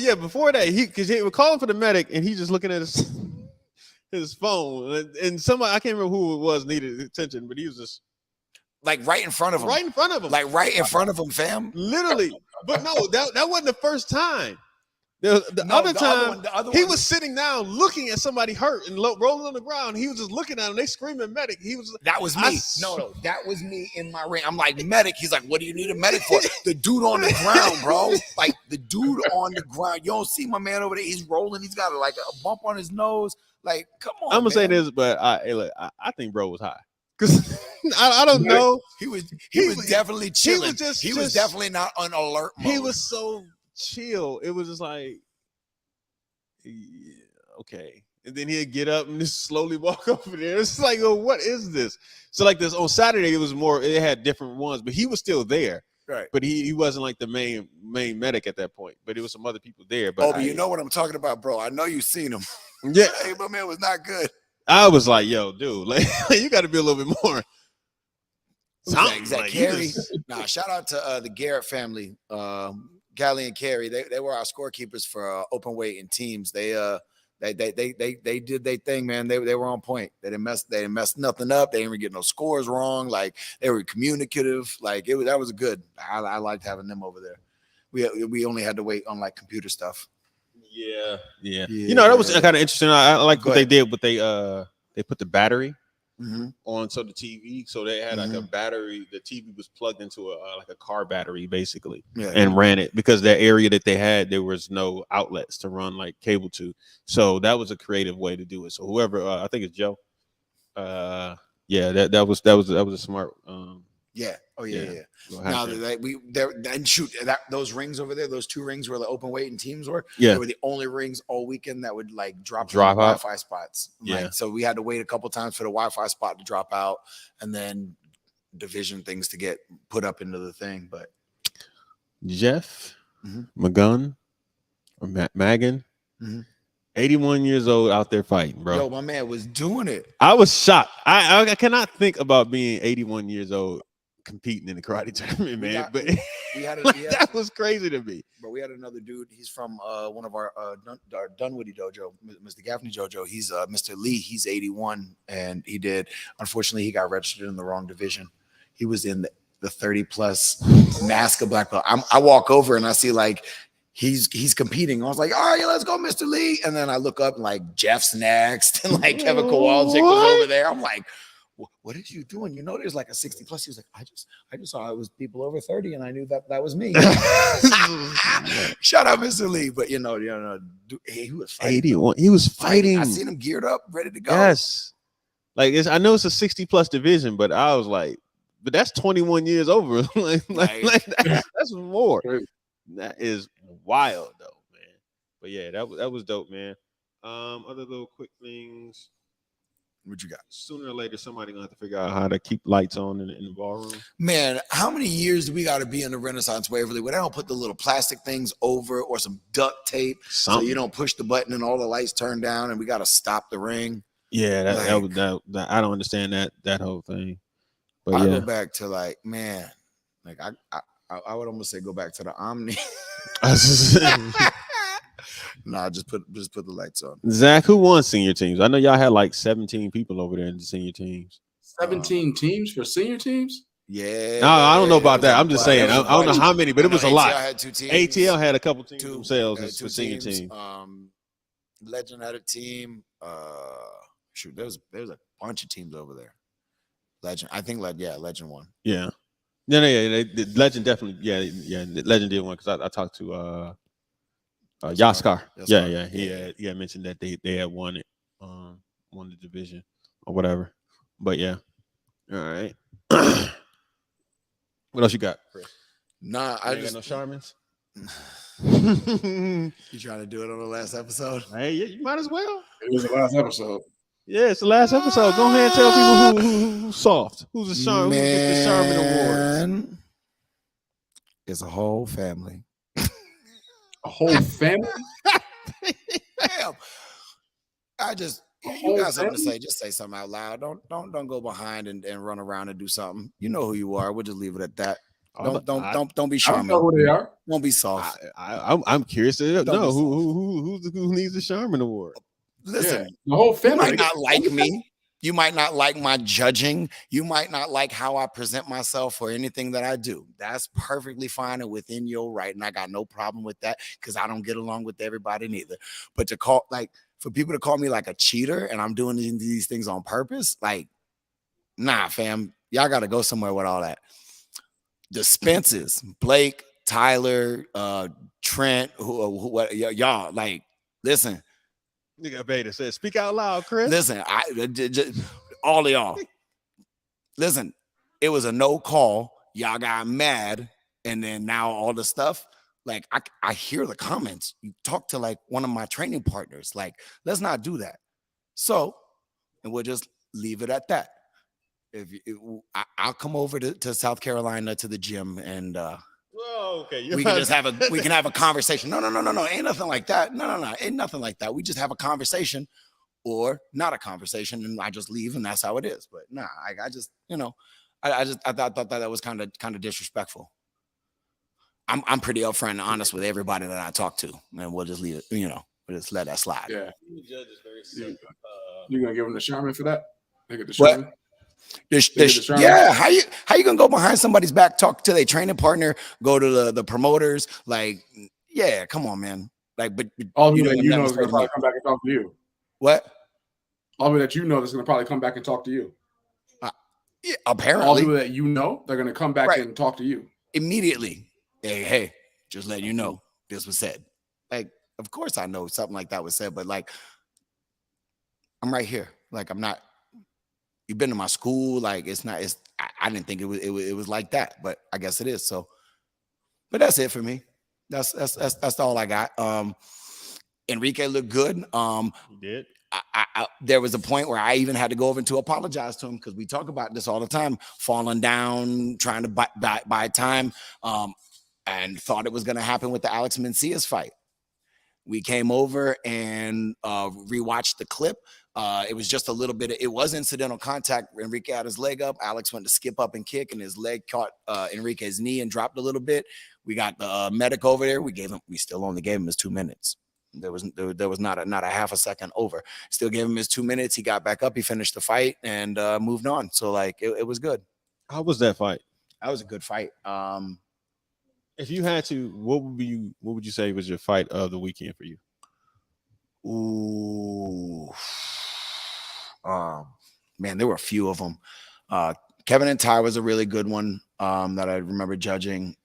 that, because he was calling for the medic and he's just looking at his phone, and somebody, I can't remember who it was, needed attention, but he was just like right in front of him. Like right in front of him, fam. Literally. But no, that wasn't the first time. The other time, he was sitting down looking at somebody hurt and rolling on the ground. He was just looking at him. They screaming medic. That was me. No, that was me in my ring. I'm like, medic. He's like, what do you need a medic for? The dude on the ground, bro. Like the dude on the ground. You don't see my man over there. He's rolling. He's got like a bump on his nose. Like, come on. I'm gonna say this, but I think bro was high. Because I don't know. He was definitely chilling. He was definitely not on alert mode. He was so chill. It was just like, yeah, okay. and then he'd get up and just slowly walk over there. It's like, oh, what is this? So like this on Saturday, it was more. It had different ones, but he was still there. Right. But he wasn't like the main medic at that point. But it was some other people there. But Oh, but you know what I'm talking about, bro. I know you've seen him. Yeah, Hey, my man was not good. I was like, yo, dude, like you got to be a little bit more. Is that Carrie? Nah, shout out to the Garrett family, Callie and Carrie. They were our scorekeepers for open weight and teams. They did their thing, man. They were on point. They didn't mess nothing up. They didn't even get no scores wrong. Like they were communicative. Like that was good. I liked having them over there. We only had to wait on like computer stuff. Yeah. You know, that was kind of interesting. I like what they did, but they put the battery onto the TV, so they had like a battery. The TV was plugged into like a car battery, basically, and ran it because that area that they had, there was no outlets to run like cable to. So that was a creative way to do it. So whoever, I think it's Joe. That was a smart. Yeah. Oh yeah. Now those rings over there, those 2 rings where the open weight and teams were. Yeah. They were the only rings all weekend that would like drop out Wi-Fi spots. Yeah. Like, so we had to wait a couple times for the Wi-Fi spot to drop out, and then division things to get put up into the thing. But Jeff McGunn or Magan. 81 years old out there fighting, bro. Yo, my man was doing it. I was shocked. I cannot think about being 81 years old competing in the karate tournament, man. That was crazy to me. But we had another dude. He's from one of our Dunwoody dojo, Mr. Gaffney Jojo. He's Mr. Lee. He's 81, and unfortunately, he got registered in the wrong division. He was in the 30 plus NASCA black belt. I walk over and I see like he's competing. I was like, all right, let's go, Mr. Lee. And then I look up and like Jeff's next, and like Kevin Kowalczyk was over there. I'm like, what are you doing? You know, there's like a 60 plus. He was like, I just saw it was people over 30, and I knew that was me. Shout out, Mr. Lee. But he was fighting. 81. He was fighting. I seen him geared up, ready to go. Yes. Like I know it's a 60 plus division, but I was like, but that's 21 years over. That's more. That is wild though, man. But yeah, that was dope, man. Other little quick things. What you got? Sooner or later, somebody gonna have to figure out how to keep lights on in the ballroom. Man, how many years do we got to be in the Renaissance Waverly where they don't put the little plastic things over or some duct tape so you don't push the button and all the lights turn down and we got to stop the ring? Yeah, that I don't understand that whole thing. But I go back to like, man, like I would almost say go back to the Omni. Nah, just put the lights on. Zach, who won senior teams? I know y'all had like 17 people over there in the senior teams. 17 teams for senior teams? Yeah. No, I don't know about that. I'm just saying. I don't know how many, but it was a lot. ATL had 2 teams. ATL had a couple teams themselves for senior teams. Legend had a team. Shoot, there was a bunch of teams over there. Legend, I think Legend won. Yeah. Legend definitely. Yeah. Legend did one because I talked to Yaskar. Yeah. He had mentioned that they had won it, won the division or whatever. But yeah. All right. What else you got, Chris? Nah, I just got no Charmins. You trying to do it on the last episode? Hey, yeah, you might as well. It was the last episode. Yeah, it's the last episode. Go ahead and tell people who's soft. Who's the Charmin? Who gets the Charmin award? It's a whole family. A whole family? Damn. You got something to say, just say something out loud. Don't go behind and run around and do something. You know who you are. We'll just leave it at that. Don't be Charmin. I don't know who they are. Don't be soft. I'm curious to know who needs the Charmin award. Listen, the whole family. You might not like me. You might not like my judging. You might not like how I present myself or anything that I do. That's perfectly fine and within your right. And I got no problem with that because I don't get along with everybody neither. But for people to call me like a cheater and I'm doing these things on purpose, like, nah, fam. Y'all got to go somewhere with all that. The Spences, Blake, Tyler, Trent, y'all, like, listen. Nigga Beta said, speak out loud, Chris. Listen, all of y'all. Listen, it was a no call. Y'all got mad. And then now all the stuff, like I hear the comments. You talk to like one of my training partners. Like, let's not do that. So, and we'll just leave it at that. I'll come over to South Carolina to the gym, and Whoa, okay. we can just have a conversation. No, ain't nothing like that. No, ain't nothing like that. We just have a conversation, or not a conversation, and I just leave, and that's how it is. But nah, I just, I thought that was kind of disrespectful. I'm pretty upfront and honest with everybody that I talk to, and we'll just leave it. We'll just let that slide. Yeah. You gonna give him the Sherman for that? They get the What? Sherman? Yeah, how you gonna go behind somebody's back, talk to their training partner, go to the promoters? Like, yeah, come on, man. Like, but all you know is gonna probably come back and talk to you. What? All that you know is gonna probably come back and talk to you. Yeah, apparently, all people that you know, they're gonna come back and talk to you immediately. Hey, just letting you know this was said. Like, of course I know something like that was said, but like, I'm right here. Like, I'm not. You've been to my school. Like, it's not. I didn't think it was like that, but I guess it is. So, but that's it for me. That's all I got. Enrique looked good. He did. There was a point where I even had to go over to apologize to him, because we talk about this all the time, falling down, trying to buy time, and thought it was going to happen with the Alex Mencias fight. We came over and rewatched the clip. It was just a little bit. It was incidental contact. Enrique had his leg up. Alex went to skip up and kick, and his leg caught Enrique's knee and dropped a little bit. We got the medic over there. We still only gave him his 2 minutes. There was not a half a second over. Still gave him his 2 minutes. He got back up. He finished the fight and moved on. So like it was good. How was that fight? That was a good fight. If you had to, what would you say was your fight of the weekend for you? Ooh, man, there were a few of them. Kevin and Ty was a really good one that I remember judging.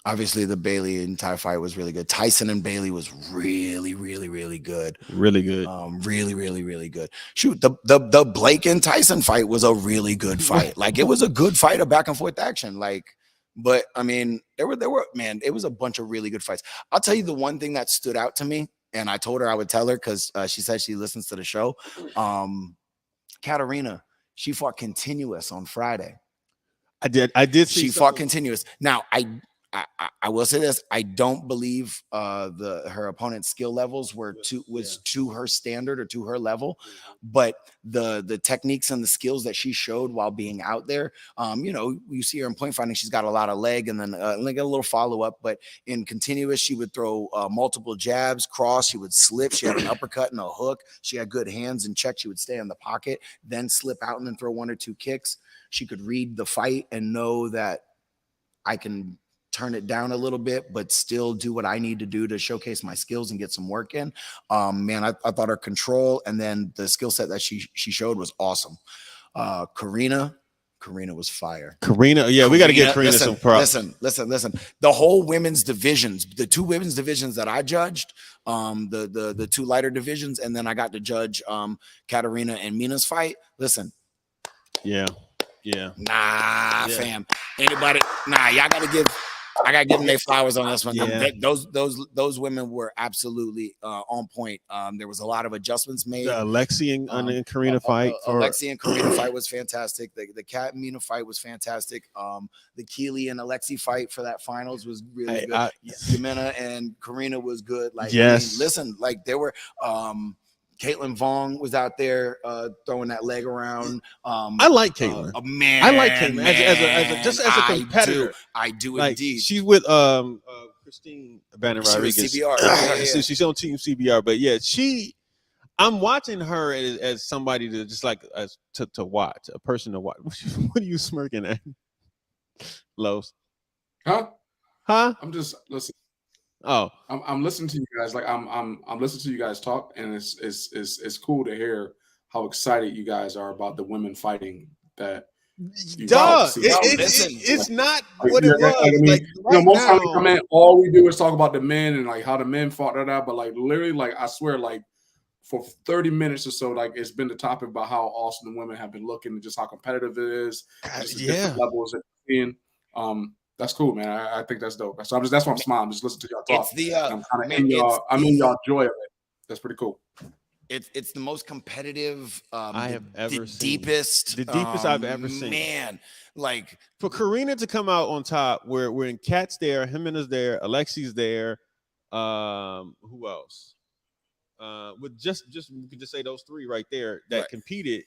Obviously, the Bailey and Ty fight was really good. Tyson and Bailey was really, really, really good. Really good. Really, really, really good. Shoot, the Blake and Tyson fight was a really good fight. Like, it was a good fight of back and forth action. Like, but I mean, there were man, it was a bunch of really good fights. I'll tell you the one thing that stood out to me, and I told her I would tell her because she said she listens to the show. Katarina, she fought Continuous on Friday. I did. She fought Continuous. Now, I will say this: I don't believe her opponent's skill levels were to her standard or to her level, but the techniques and the skills that she showed while being out there, you see her in point fighting, she's got a lot of leg and then like a little follow up. But in Continuous, she would throw multiple jabs, cross. She would slip. She had an uppercut and a hook. She had good hands and check. She would stay in the pocket, then slip out and then throw 1 or 2 kicks. She could read the fight and know that I can turn it down a little bit, but still do what I need to do to showcase my skills and get some work in. Man, I thought her control and then the skill set that she showed was awesome. Karina was fire. Karina, we got to give Karina some props. Listen. The whole women's divisions, the 2 women's divisions that I judged, the 2 lighter divisions, and then I got to judge Katarina and Mina's fight. Listen. Yeah. Fam. Anybody? Y'all got to give. I gotta give them their flowers on this one. Yeah. Those women were absolutely on point. There was a lot of adjustments made. The Alexi and Karina fight. Alexi and Karina fight was fantastic. The Kat and Mina fight was fantastic. The Keely and Alexi fight for that finals was really good. Jimena and Karina was good. Like, yes. I mean, listen, like there were. Caitlin Vong was out there throwing that leg around. I like Caitlin. Man, I like Caitlin as a competitor. I do like, indeed. She's with Christine Banner Rodriguez. CBR. She's on Team CBR, but yeah, I'm watching her as somebody to just like to watch, a person to watch. What are you smirking at, Los? Huh? I'm just listening. Oh, I'm listening to you guys. Like I'm listening to you guys talk, and it's cool to hear how excited you guys are about the women fighting. That it's not what it was. I mean, most times we come in, all we do is talk about the men and like how the men fought that out. But like literally, like I swear, like for 30 minutes or so, like it's been the topic about how awesome the women have been looking and just how competitive it is, just different levels that we're seeing. That's cool, man. I think that's dope. So that's why I'm smiling. Just listen to y'all talk. It's the I'm kind of in y'all. I'm in y'all joy of it. That's pretty cool. It's the most competitive. I have ever seen. Deepest. The deepest I've ever seen. Man, like for Karina to come out on top, where when Kat's there, Jimena's there, Alexi's there. Who else? With just we could just say those three right there that competed,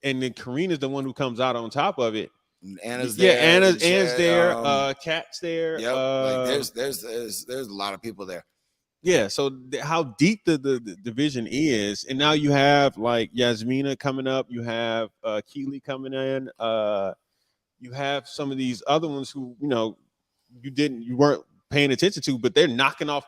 and then Karina's the one who comes out on top of it. Anna's there. Yeah, Anna's there. Kat's there. Yep. Like there's a lot of people there. Yeah. So how deep the division is, and now you have like Yasmina coming up. You have Keely coming in. You have some of these other ones who you weren't paying attention to, but they're knocking off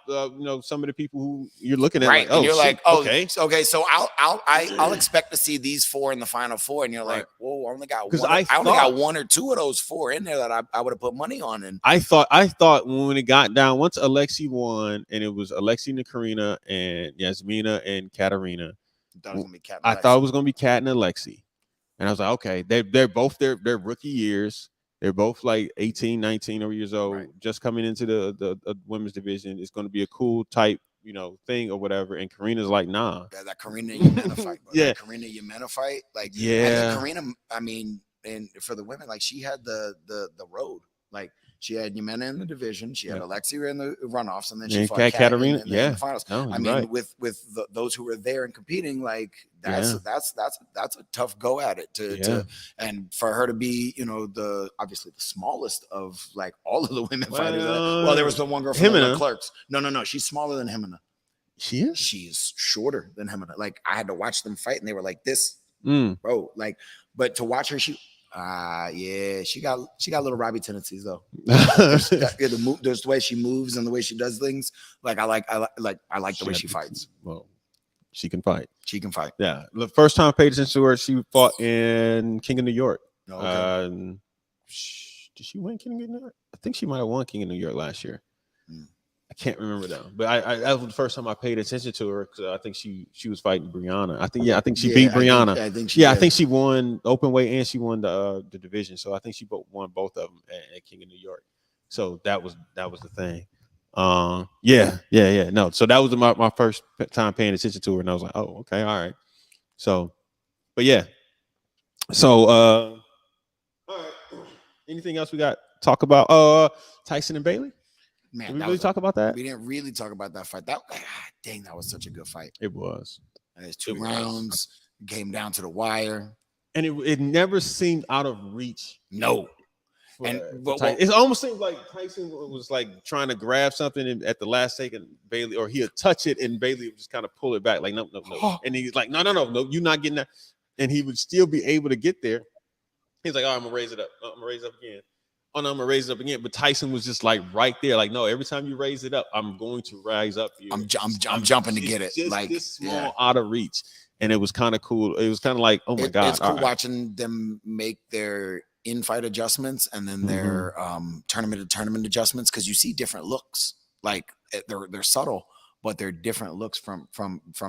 some of the people who you're looking at, right? Like, oh, and you're shit, like, oh, okay. So I'll expect to see these four in the final four, and you're like, whoa, I only got one. I only got one or two of those four in there that I would have put money on. And I thought when it got down, once Alexi won, and it was Alexi and Karina and Yasmina and Katarina, I thought it was gonna be Kat and Alexi, and I was like, okay, they're both their rookie years. They're both like 18, 19 years old, just coming into the women's division. It's going to be a cool type, thing or whatever. And Karina's like, nah. Yeah, that Karina Yamena fight, bro. Yeah. That Karina Yamena fight. Like, yeah. Karina, I mean, and for the women, like she had the road. Like she had Yamena in the division. She had Alexia in the runoffs, and then she fought Katarina in the finals. No, I mean, with those who were there and competing, like that's a tough go at it and for her to be, obviously the smallest of like all of the women fighters. Well, there was the one girl from the Clerks. No, she's smaller than Jimena. She is? She's shorter than Jimena. Like I had to watch them fight, and they were like this, bro. Like, but to watch her, she got little Robbie tendencies though. There's the way she moves and the way she does things. Like I like the way she fights. Well, she can fight. Yeah. The first time I paid attention to her, she fought in King of New York. Okay. Did she win King of New York? I think she might have won King of New York last year. I can't remember though, but that was the first time I paid attention to her because I think she was fighting Brianna. I think she beat Brianna. I think she won open weight and she won the division. So I think she won both of them at King of New York. So that was the thing. No. So that was my first time paying attention to her, and I was like, oh, okay, all right. So, but yeah. So, all right. Anything else we got to talk about? Tyson and Bailey. Man, did we really talk about that? We didn't really talk about that fight. That was such a good fight. It was. And it's 2 rounds. Came down to the wire, and it never seemed out of reach. No. And it almost seemed like Tyson was like trying to grab something at the last second, Bailey, or he'd touch it and Bailey would just kind of pull it back, like no. And he's like, no, you're not getting that. And he would still be able to get there. He's like, oh, I'm gonna raise it up. I'm gonna raise it up again. Oh no, I'm gonna raise it up again. But Tyson was just like right there, like, no, every time you raise it up, I'm going to rise up here. I'm jumping to get it. Just like this small out of reach. And it was kind of cool. It was kind of like, oh my God. It's cool watching them make their in-fight adjustments and then their tournament to tournament adjustments, because you see different looks. Like they're subtle, but they're different looks from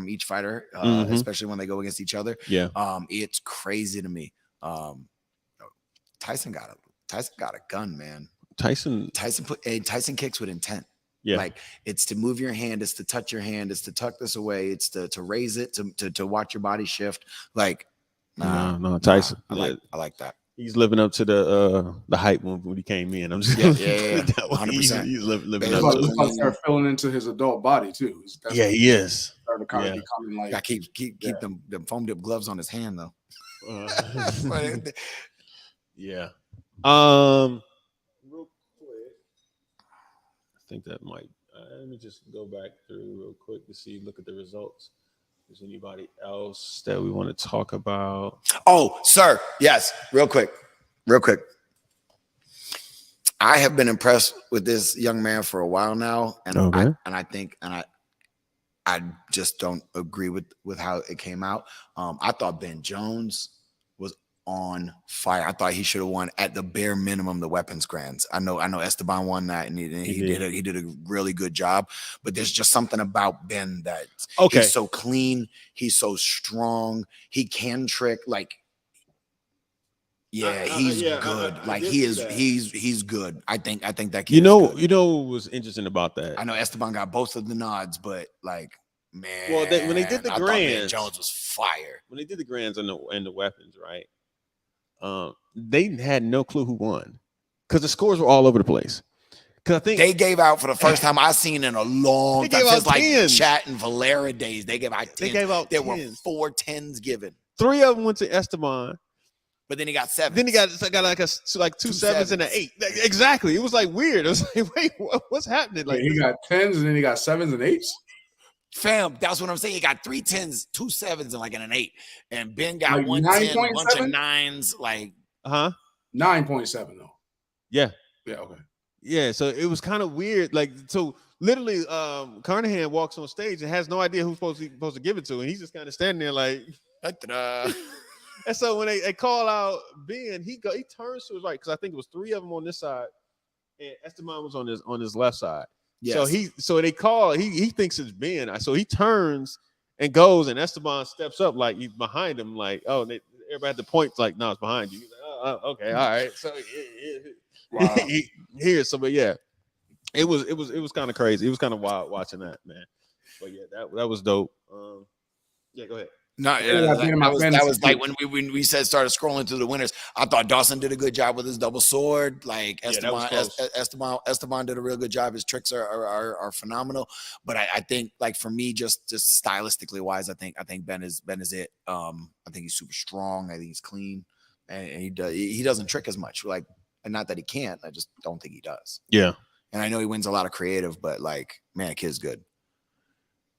each fighter, especially when they go against each other. Yeah. It's crazy to me. Tyson got a gun, man. Tyson kicks with intent. Yeah. Like it's to move your hand, it's to touch your hand, it's to tuck this away, it's to raise it, to watch your body shift. Like no, Tyson. I like that. He's living up to the hype when he came in. I'm just 100%. He's living up to it. He's start filling into his adult body too. He is. Starting to kind of becoming like. I keep them foam dip gloves on his hand though. Yeah. Real quick, I think that might. Let me just go back through real quick to look at the results. Is anybody else that we want to talk about? Oh, sir. Yes. Real quick. I have been impressed with this young man for a while now. And I just don't agree with how it came out. I thought Ben Jones was on fire. I thought he should have won at the bare minimum the weapons grands. I know Esteban won that, and he did a really good job. But there's just something about Ben that he's so clean, he's so strong, he can trick. Like Yeah, he's good. Like he is, he's good. I think that kid. You know, is good. you know what was interesting about that? I know Esteban got both of the nods, but like, man, Well, when they did the I thought Ben grands, Jones was fire. when they did the grands and the weapons, right? They had no clue who won because the scores were all over the place. Because I think They gave out for the first time I've seen in a long They time. gave out Since like 10s. Chat and Valera days, they gave out 10. They gave out there 10s. were 4 10s given, 3 of them went to Esteban. but then he got 7. Then he got like two sevens and an 8. Exactly. It was like weird. It was like, wait, what's happening? Like he got 10s and then he got 7s and 8s. Fam, that's what I'm saying. He got 3 10s, 2 7s, and like an 8. And Ben got Like 1 10, a bunch of 9.7? 9s. Like 9.7 though. Yeah. Yeah. Okay. Yeah. So it was kind of weird. Like, so literally, Carnahan walks on stage and has no idea who's supposed to give it to, and he's just kind of standing there like. And so when they call out Ben, he turns to his right, because I think it was 3 of them on this side, and Esteban was on his left side. Yes. So they call. He thinks it's Ben. So he turns and goes, and Esteban steps up like he's behind him. Like, oh, everybody had the point like, no, it's behind you. He's like, oh, okay, all right. So wow. Here, so but yeah, it was kind of crazy. It was kind of wild watching that, man. But yeah, that was dope. Yeah, go ahead. No, that was like when we started scrolling through the winners. I thought Dawson did a good job with his double sword. Like Esteban did a real good job. His tricks are phenomenal. But I think, like, for me, just stylistically wise, I think Ben is it. I think he's super strong. I think he's clean, and he doesn't trick as much. Like, and not that he can't. I just don't think he does. Yeah. And I know he wins a lot of creative, but like, man, kid's good.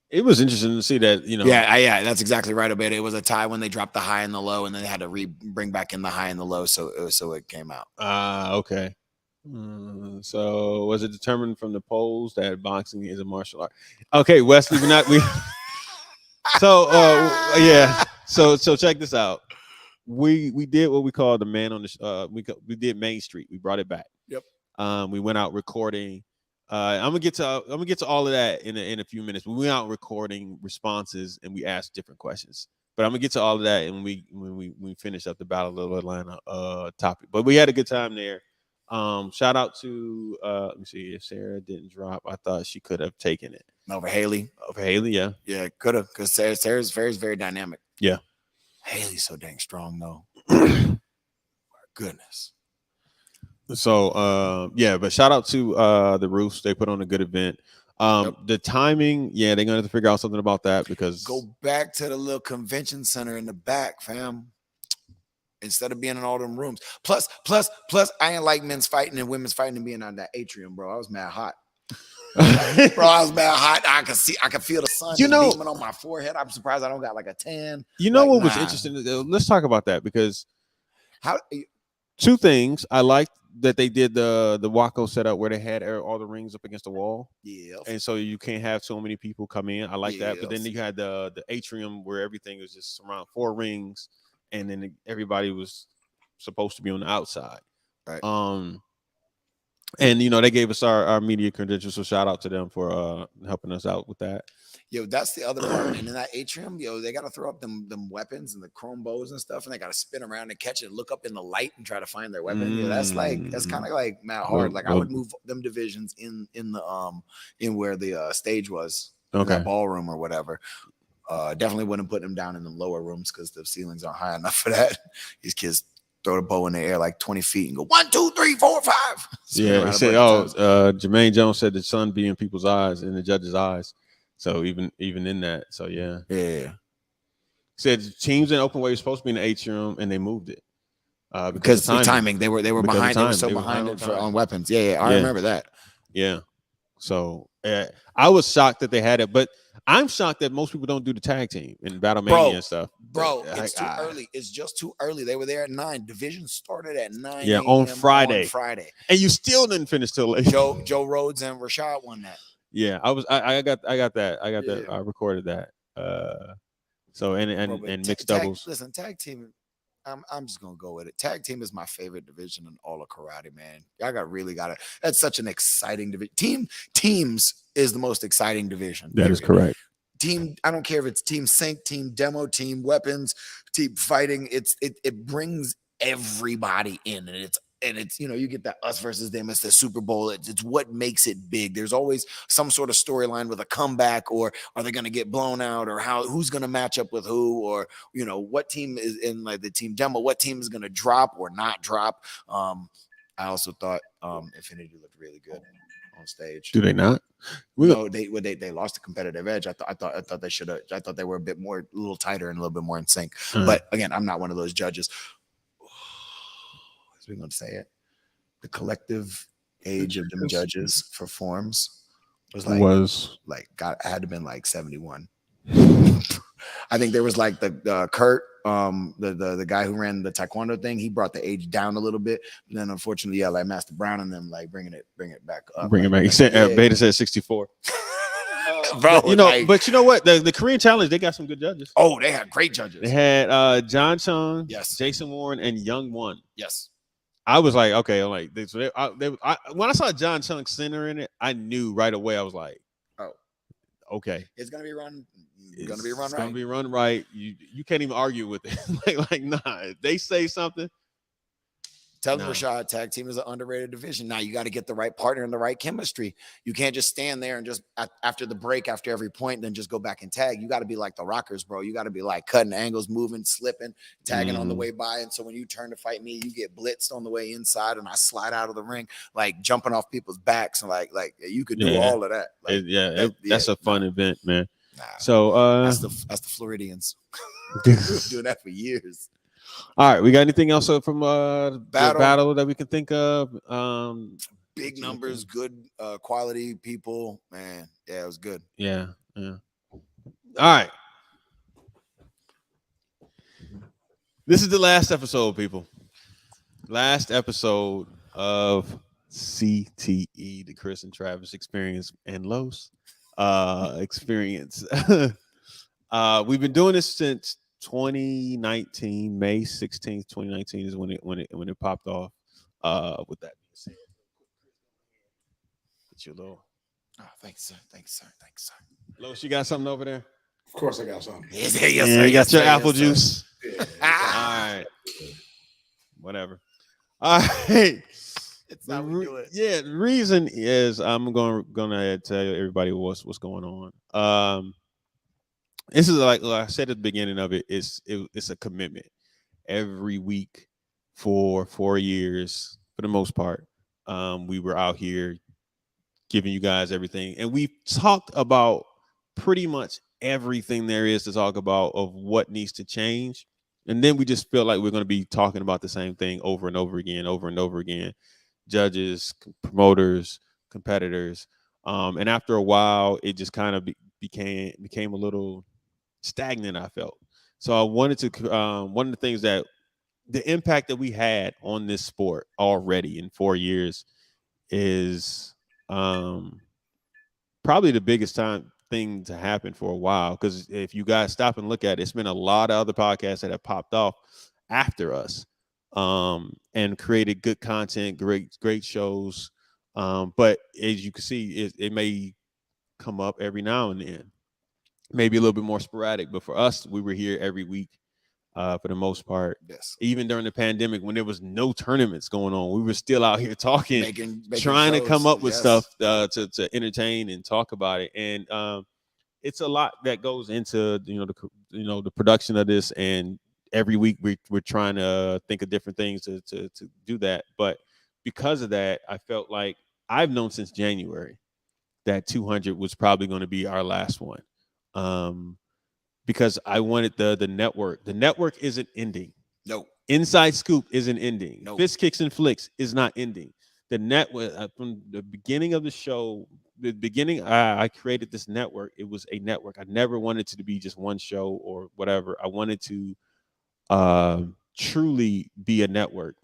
It was interesting to see that, you know. Yeah, that's exactly right about it. It was a tie when they dropped the high and the low, and then they had to bring back in the high and the low, so it came out. Okay. So was it determined from the polls that boxing is a martial art? Okay, Wesley, So yeah. So check this out. We did what we call the man on the we did Main Street. We brought it back. Yep. We went out recording. I'm gonna get to all of that in a few minutes. We went out recording responses and we asked different questions. But I'm gonna get to all of that when we finish up the Battle of Atlanta topic. But we had a good time there. Shout out to let me see if Sarah didn't drop. I thought she could have taken it over Haley. Yeah. Yeah, could have, because Sarah's very dynamic. Yeah. Haley's so dang strong though. My goodness. So yeah, but shout out to the Roofs. They put on a good event. The timing, yeah, they're gonna have to figure out something about that, because go back to the little convention center in the back, fam. Instead of being in all them rooms. Plus, I ain't like men's fighting and women's fighting and being on that atrium, bro. I was mad hot. Bro, I was mad hot. I could feel the sun beaming on my forehead. I'm surprised I don't got like a tan. You know what was interesting? Let's talk about that, because two things. I liked that they did the Waco setup where they had all the rings up against the wall. Yeah. And so you can't have so many people come in. I like that. But then you had the atrium where everything was just around 4 rings, and then everybody was supposed to be on the outside. Right. And you know, they gave us our media credentials, so shout out to them for helping us out with that. Yo, that's the other part. And in that atrium, yo, they got to throw up them weapons and the chrome bows and stuff, and they got to spin around and catch it, look up in the light and try to find their weapon. Yeah, that's kind of like mad hard. Like I would move them divisions in where the stage was, okay, the ballroom or whatever. Definitely wouldn't put them down in the lower rooms because the ceilings aren't high enough for that. These kids throw the bow in the air like 20 feet and go 1, 2, 3, 4, 5. Yeah, he said, Jermaine Jones said the sun be in people's eyes, in the judge's eyes. So even in that, so yeah. Said teams in open weight were supposed to be in the atrium, and they moved it because the timing. They were behind. They were so behind it on weapons. Yeah, I remember that. Yeah. So I was shocked that they had it, but I'm shocked that most people don't do the tag team in Battle Mania and stuff. Bro, it's too early. It's just too early. They were there at 9. Division started at 9. Yeah, on Friday. And you still didn't finish till late. Joe Rhodes and Rashad won that. Yeah, I got that. I recorded that. So and mixed doubles. Listen, tag team. I'm just gonna go with it. Tag team is my favorite division in all of karate, man. Y'all got it. That's such an exciting division. Teams is the most exciting division. That is correct. Team, I don't care if it's team sync, team demo, team weapons, team fighting. It brings everybody in, and it's you get that us versus them. It's the Super Bowl. It's what makes it big. There's always some sort of storyline with a comeback, or are they going to get blown out, or who's going to match up with who, or what team is in like the team demo, what team is going to drop or not drop. I also thought Infinity looked really good on stage. Do they not? No, they lost a competitive edge. I thought they should have. I thought they were a little tighter and a little bit more in sync. But again, I'm not one of those judges. As we're going to say it, the collective age of them judges for forms was had to been like 71. I think there was like the Kurt, the guy who ran the taekwondo thing. He brought the age down a little bit. And then unfortunately, like Master Brown and them, like bring it back up. Bring it back. He said Beta said 64. Bro, but you know what? The Korean Challenge, they got some good judges. Oh, they had great judges. They had John Chung, yes, Jason Warren, and Young Won. Yes. I was like, okay, I'm like, when I saw John Chung center in it, I knew right away. I was like, oh, okay, it's gonna be run. It's gonna be run right. You can't even argue with it. like nah, if they say something. Tell them Rashad, tag team is an underrated division. Now you got to get the right partner and the right chemistry. You can't just stand there and just after the break, after every point, then just go back and tag. You got to be like the Rockers, bro. You got to be like cutting angles, moving, slipping, tagging on the way by. And so when you turn to fight me, you get blitzed on the way inside, and I slide out of the ring, like jumping off people's backs, and like you could do all of that. Like, that's a fun event, man. Nah, so that's the Floridians. We've been doing that for years. All right, we got anything else from the battle that we can think of? Big numbers, good quality people, man. Yeah, it was good. Yeah. All right. This is the last episode, people. Last episode of CTE, the Chris and Travis Experience and Los Experience. We've been doing this since 2019, May 16th, 2019 is when it popped off. With that being said, get your little. Oh, thanks, sir. Los, you got something over there? Of course, I got something. Yes, you got your apple juice. Yeah. All right. Whatever. All right. It's how we do it. Yeah, the reason is I'm gonna tell everybody what's going on. This is like I said at the beginning of it, it's a commitment. Every week for 4 years, for the most part, we were out here giving you guys everything. And we talked about pretty much everything there is to talk about of what needs to change. And then we just feel like we're going to be talking about the same thing over and over again. Judges, promoters, competitors. And after a while, it just kind of became a little stagnant, I felt. So I wanted to one of the things that the impact that we had on this sport already in 4 years is probably the biggest thing to happen for a while, because if you guys stop and look at it, it's been a lot of other podcasts that have popped off after us and created good content, great shows, but as you can see, it may come up every now and then, maybe a little bit more sporadic, but for us, we were here every week for the most part. Yes. Even during the pandemic, when there was no tournaments going on, we were still out here talking, making trying shows. to come up with stuff to entertain and talk about it. And it's a lot that goes into the production of this. And every week we're trying to think of different things to do that. But because of that, I felt like I've known since January that 200 was probably going to be our last one. Because I wanted the network. The network isn't ending. No. Inside Scoop isn't ending. No. Fist Kicks and Flicks is not ending. The network from the beginning of the show, I created this network. It was a network. I never wanted it to be just one show or whatever. I wanted to truly be a network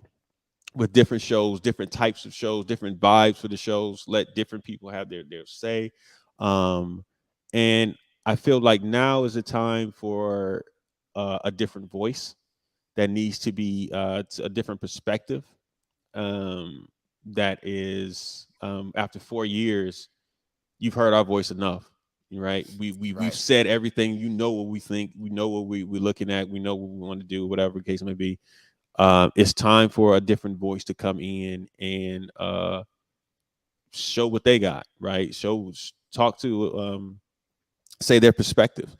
with different shows, different types of shows, different vibes for the shows. Let different people have their say. And I feel like now is a time for a different voice that needs to be a different perspective. That is, after 4 years, you've heard our voice enough, right? We've said everything. You know what we think. We know what we're looking at. We know what we want to do, whatever the case may be. it's time for a different voice to come in and show what they got, right? Talk to, say their perspective.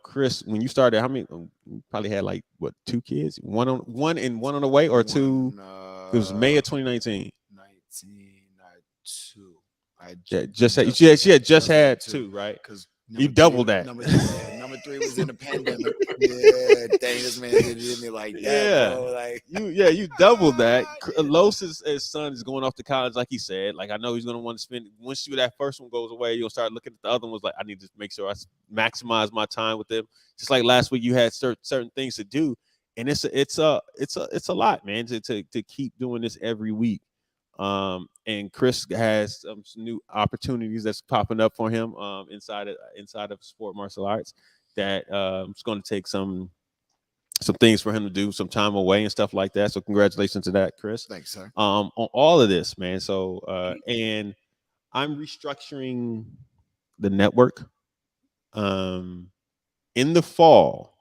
Chris, when you started, how many? You probably had like what, 2 kids, one and one on the way, or two. It was May of 2019. 19, not two. She had just had two, right? Because you doubled that. Number 3 was in the pandemic. Yeah, dang, this man did me like that, Yeah. bro. Like you doubled that. Los' his son is going off to college, like he said. Like, I know he's gonna want to spend, once that first one goes away, you'll start looking at the other ones. Like, I need to make sure I maximize my time with them. Just like last week, you had certain things to do, and it's a lot, man, to keep doing this every week. And Chris has some new opportunities that's popping up for him inside of sport martial arts that it's going to take some things for him to do, some time away and stuff like that. So congratulations to that, Chris. Thanks, sir. On all of this, man. So and I'm restructuring the network. In the fall,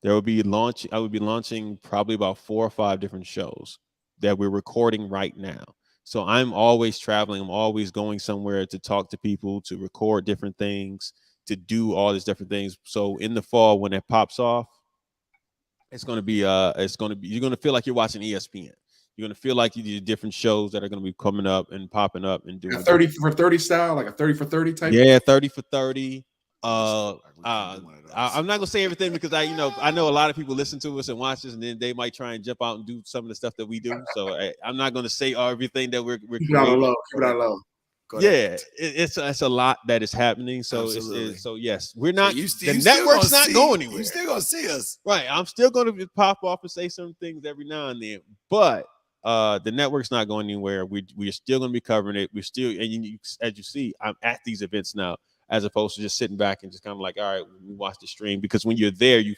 I would be launching probably about 4 or 5 different shows that we're recording right now. So I'm always traveling. I'm always going somewhere to talk to people, to record different things, to do all these different things. So in the fall, when it pops off, you're going to feel like you're watching ESPN. You're going to feel like you do different shows that are going to be coming up and popping up and doing a 30 for 30 style, like a 30 for 30 type. Yeah, 30 for 30. I'm not gonna say everything because I know a lot of people listen to us and watch us, and then they might try and jump out and do some of the stuff that we do. So I'm not gonna say everything that we're keep it on low. Keep it on low. Yeah, it's a lot that is happening. So yes, we're not. The network's not going anywhere. You still gonna see us, right? I'm still gonna pop off and say some things every now and then, but the network's not going anywhere. We're still gonna be covering it. We're still, and as you see, I'm at these events now, as opposed to just sitting back and just kind of like, all right, we watch the stream. Because when you're there, you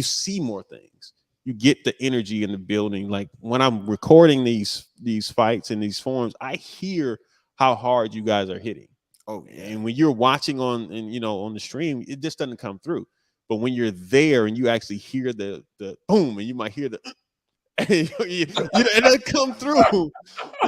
see more things. You get the energy in the building. Like when I'm recording these fights and these forums, I hear how hard you guys are hitting. Oh, yeah. And when you're watching on the stream, it just doesn't come through. But when you're there and you actually hear the boom, and you might hear the it doesn't come through. You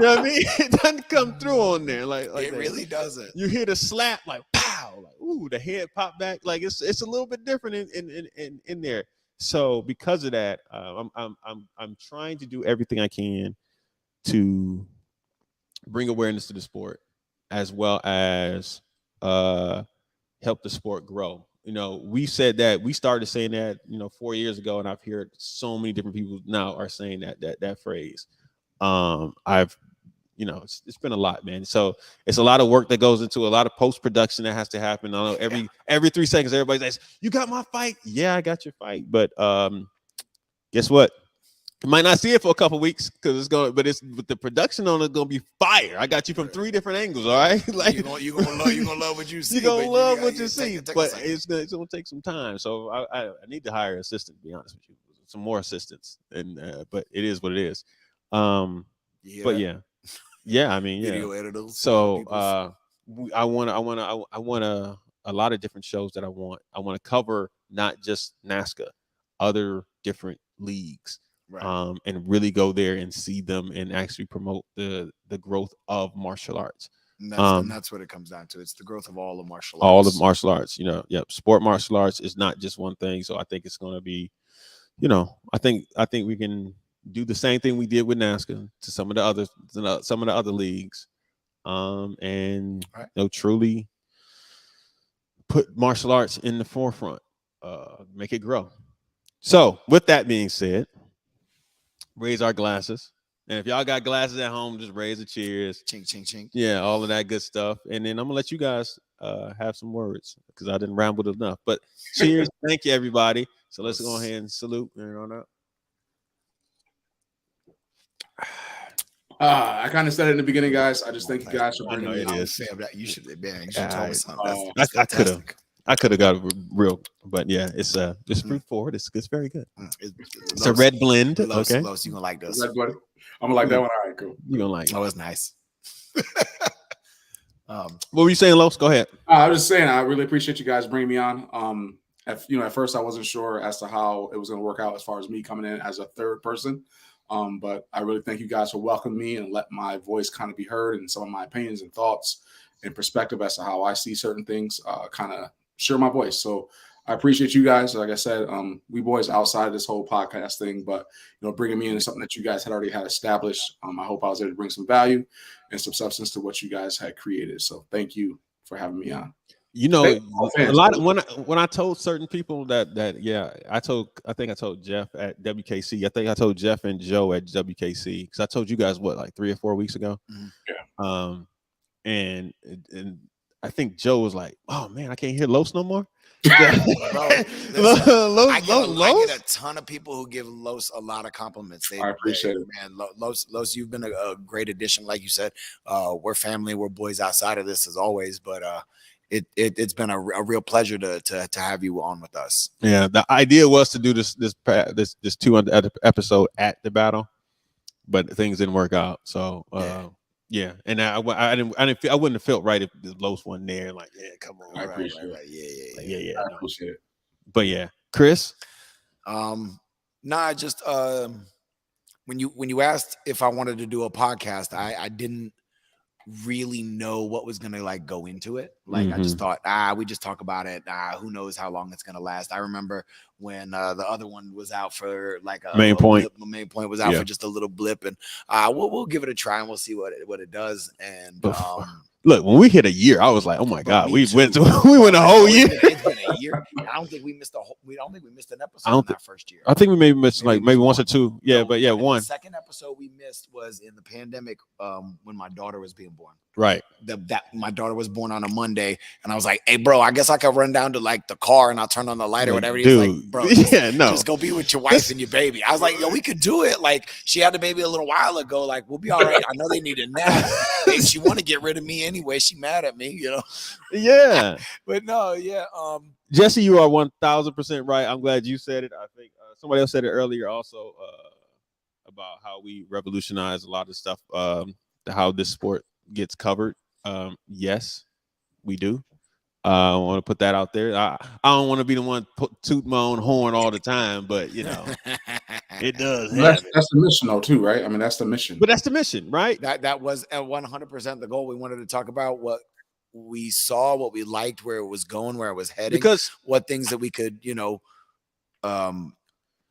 know what I mean? It doesn't come through on there. Like it really doesn't. You hear the slap, like pow, like ooh, the head pop back. Like it's a little bit different in there. So because of that, I'm trying to do everything I can to bring awareness to the sport, as well as help the sport grow. We started saying that 4 years ago, and I've heard so many different people now are saying that phrase. It's been a lot, man. So it's a lot of work that goes into a lot of post-production that has to happen. I know every 3 seconds, everybody says, "You got my fight?" Yeah, I got your fight. But guess what? You might not see it for a couple weeks because but the production on it gonna be fire. I got you from 3 different angles. All right, like you're gonna love what you see. You're gonna love what you see, but it's gonna take some time. So I need to hire an assistant. To be honest with you, some more assistants, and but it is what it is. But yeah. I mean, video editors. So I want a lot of different shows that I want to cover, not just NASCA, other different leagues. Right. And really go there and see them and actually promote the growth of martial arts. And that's what it comes down to. It's the growth of all of martial arts. All of martial arts, sport martial arts is not just one thing. So I think it's going to be, I think we can do the same thing we did with NASCA to some of the other leagues, and truly put martial arts in the forefront, make it grow. So with that being said, raise our glasses. And if y'all got glasses at home, just raise the cheers. Chink, chink, chink. Yeah, all of that good stuff. And then I'm going to let you guys have some words because I didn't ramble enough. But cheers. Thank you, everybody. So let's go ahead and salute and on up. I kind of said it in the beginning, guys. I just thank you guys for bringing me on. You should tell me something. I could have got real, but yeah, it's fruit forward. It's very good. It's a red blend. Okay, you gonna like this? I'm gonna like that one. All right, cool. You gonna like? Oh, it's nice. What were you saying, Los? Go ahead. I was just saying, I really appreciate you guys bringing me on. at first I wasn't sure as to how it was going to work out as far as me coming in as a third person. But I really thank you guys for welcoming me and let my voice kind of be heard and some of my opinions and thoughts and perspective as to how I see certain things kind of share my voice. So I appreciate you guys. Like I said, we boys outside of this whole podcast thing, but bringing me into something that you guys had already had established. I hope I was able to bring some value and some substance to what you guys had created. So thank you for having me on. A lot of, when I told certain people that yeah, I think I told Jeff at WKC. I think I told Jeff and Joe at WKC because I told you guys what, like 3 or 4 weeks ago. Yeah. And I think Joe was like, "Oh man, I can't hear Los no more." Bro, listen, I get a ton of people who give Los a lot of compliments. I appreciate it, man. Los, you've been a great addition. Like you said, we're family, we're boys outside of this as always, but it's been a real pleasure to have you on with us. Yeah, the idea was to do this 200 episode at the battle, but things didn't work out. So yeah, and I wouldn't have felt right if the Los wasn't there. Like, yeah, come on, I appreciate it. Yeah, I appreciate it. But yeah, Chris. Just when you asked if I wanted to do a podcast, I didn't really know what was gonna like go into it. Like I just thought, we just talk about it. Who knows how long it's gonna last. I remember when the other one was out for like a main point. The main point was out for just a little blip, and we'll give it a try and we'll see what it does. And look, when we hit a year, I was like, "Oh my god, we went a whole year." It's been a year. I don't think we missed an episode in that first year. I think we maybe missed maybe once or two. Yeah, but yeah, one. The second episode we missed was in the pandemic when my daughter was being born. Right. That my daughter was born on a Monday, and I was like, "Hey, bro, I guess I could run down to like the car and I'll turn on the light or whatever." He's like, "Bro, just go be with your wife and your baby." I was like, "Yo, we could do it." Like she had the baby a little while ago. Like we'll be all right. I know they need a nap. Hey, she want to get rid of me anyway. She mad at me, Yeah. But no, yeah. Jesse, you are 1000% right. I'm glad you said it. I think somebody else said it earlier also about how we revolutionize a lot of stuff. How this sport gets covered. Yes, we do. I want to put that out there. I don't want to be the one toot my own horn all the time, but it does. That's the mission, though, too, right? I mean, that's the mission. But that's the mission, right? That was 100% the goal. We wanted to talk about what we saw, what we liked, where it was going, where it was heading, because what things that we could,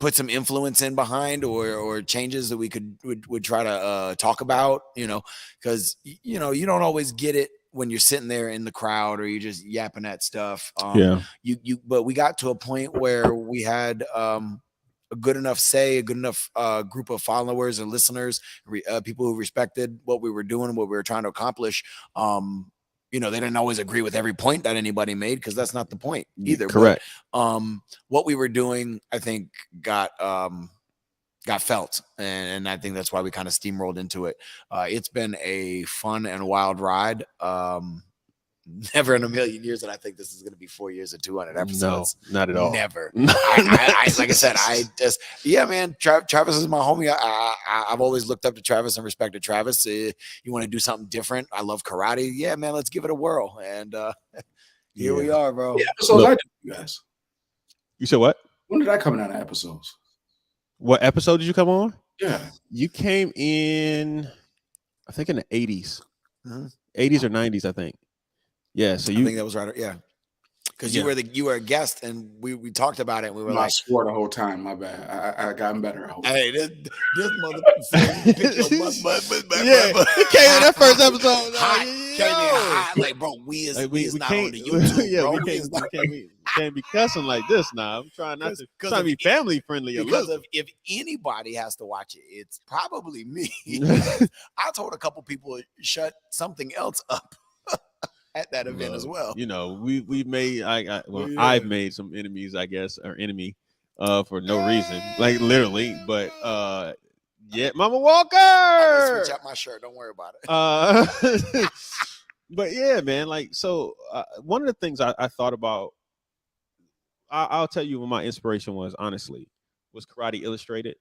put some influence in behind, or changes that we would try to talk about, because you don't always get it when you're sitting there in the crowd or you're just yapping at stuff. But we got to a point where we had a good enough group of followers and listeners, people who respected what we were doing, what we were trying to accomplish. They didn't always agree with every point that anybody made, because that's not the point either. Correct. But, what we were doing, I think, got felt, and I think that's why we kind of steamrolled into it. It's been a fun and wild ride. Never in a million years that I think this is going to be 4 years or 200 episodes. No, not at all. Never. I like I said, man, Travis is my homie. I've always looked up to Travis and respected Travis. You want to do something different? I love karate. Yeah, man, let's give it a whirl. And here we are, bro. Yeah, episodes I did, you guys. You said what? When did I come in on episodes? What episode did you come on? Yeah. You came in, I think, in the 80s. 80s or 90s, I think. Yeah, so I think that was right. Yeah, because you were a guest, and we talked about it. And we were I swore the whole time. My bad. I gotten better. Hey, this motherfucker picked your butt. He came in that first episode. Hot. Like, bro, we is not on the YouTube. Yeah, bro. we can't be cussing like this now. I'm trying to be family friendly. Because if anybody has to watch it, it's probably me. I told a couple people shut something else up at that event as well. We've made I've made some enemies, I guess, or enemy for no reason, like literally. But yeah, Mama Walker. I'm gonna switch out my shirt. Don't worry about it. But yeah, man. Like, so one of the things I thought about, I'll tell you what my inspiration was. Honestly, was Karate Illustrated.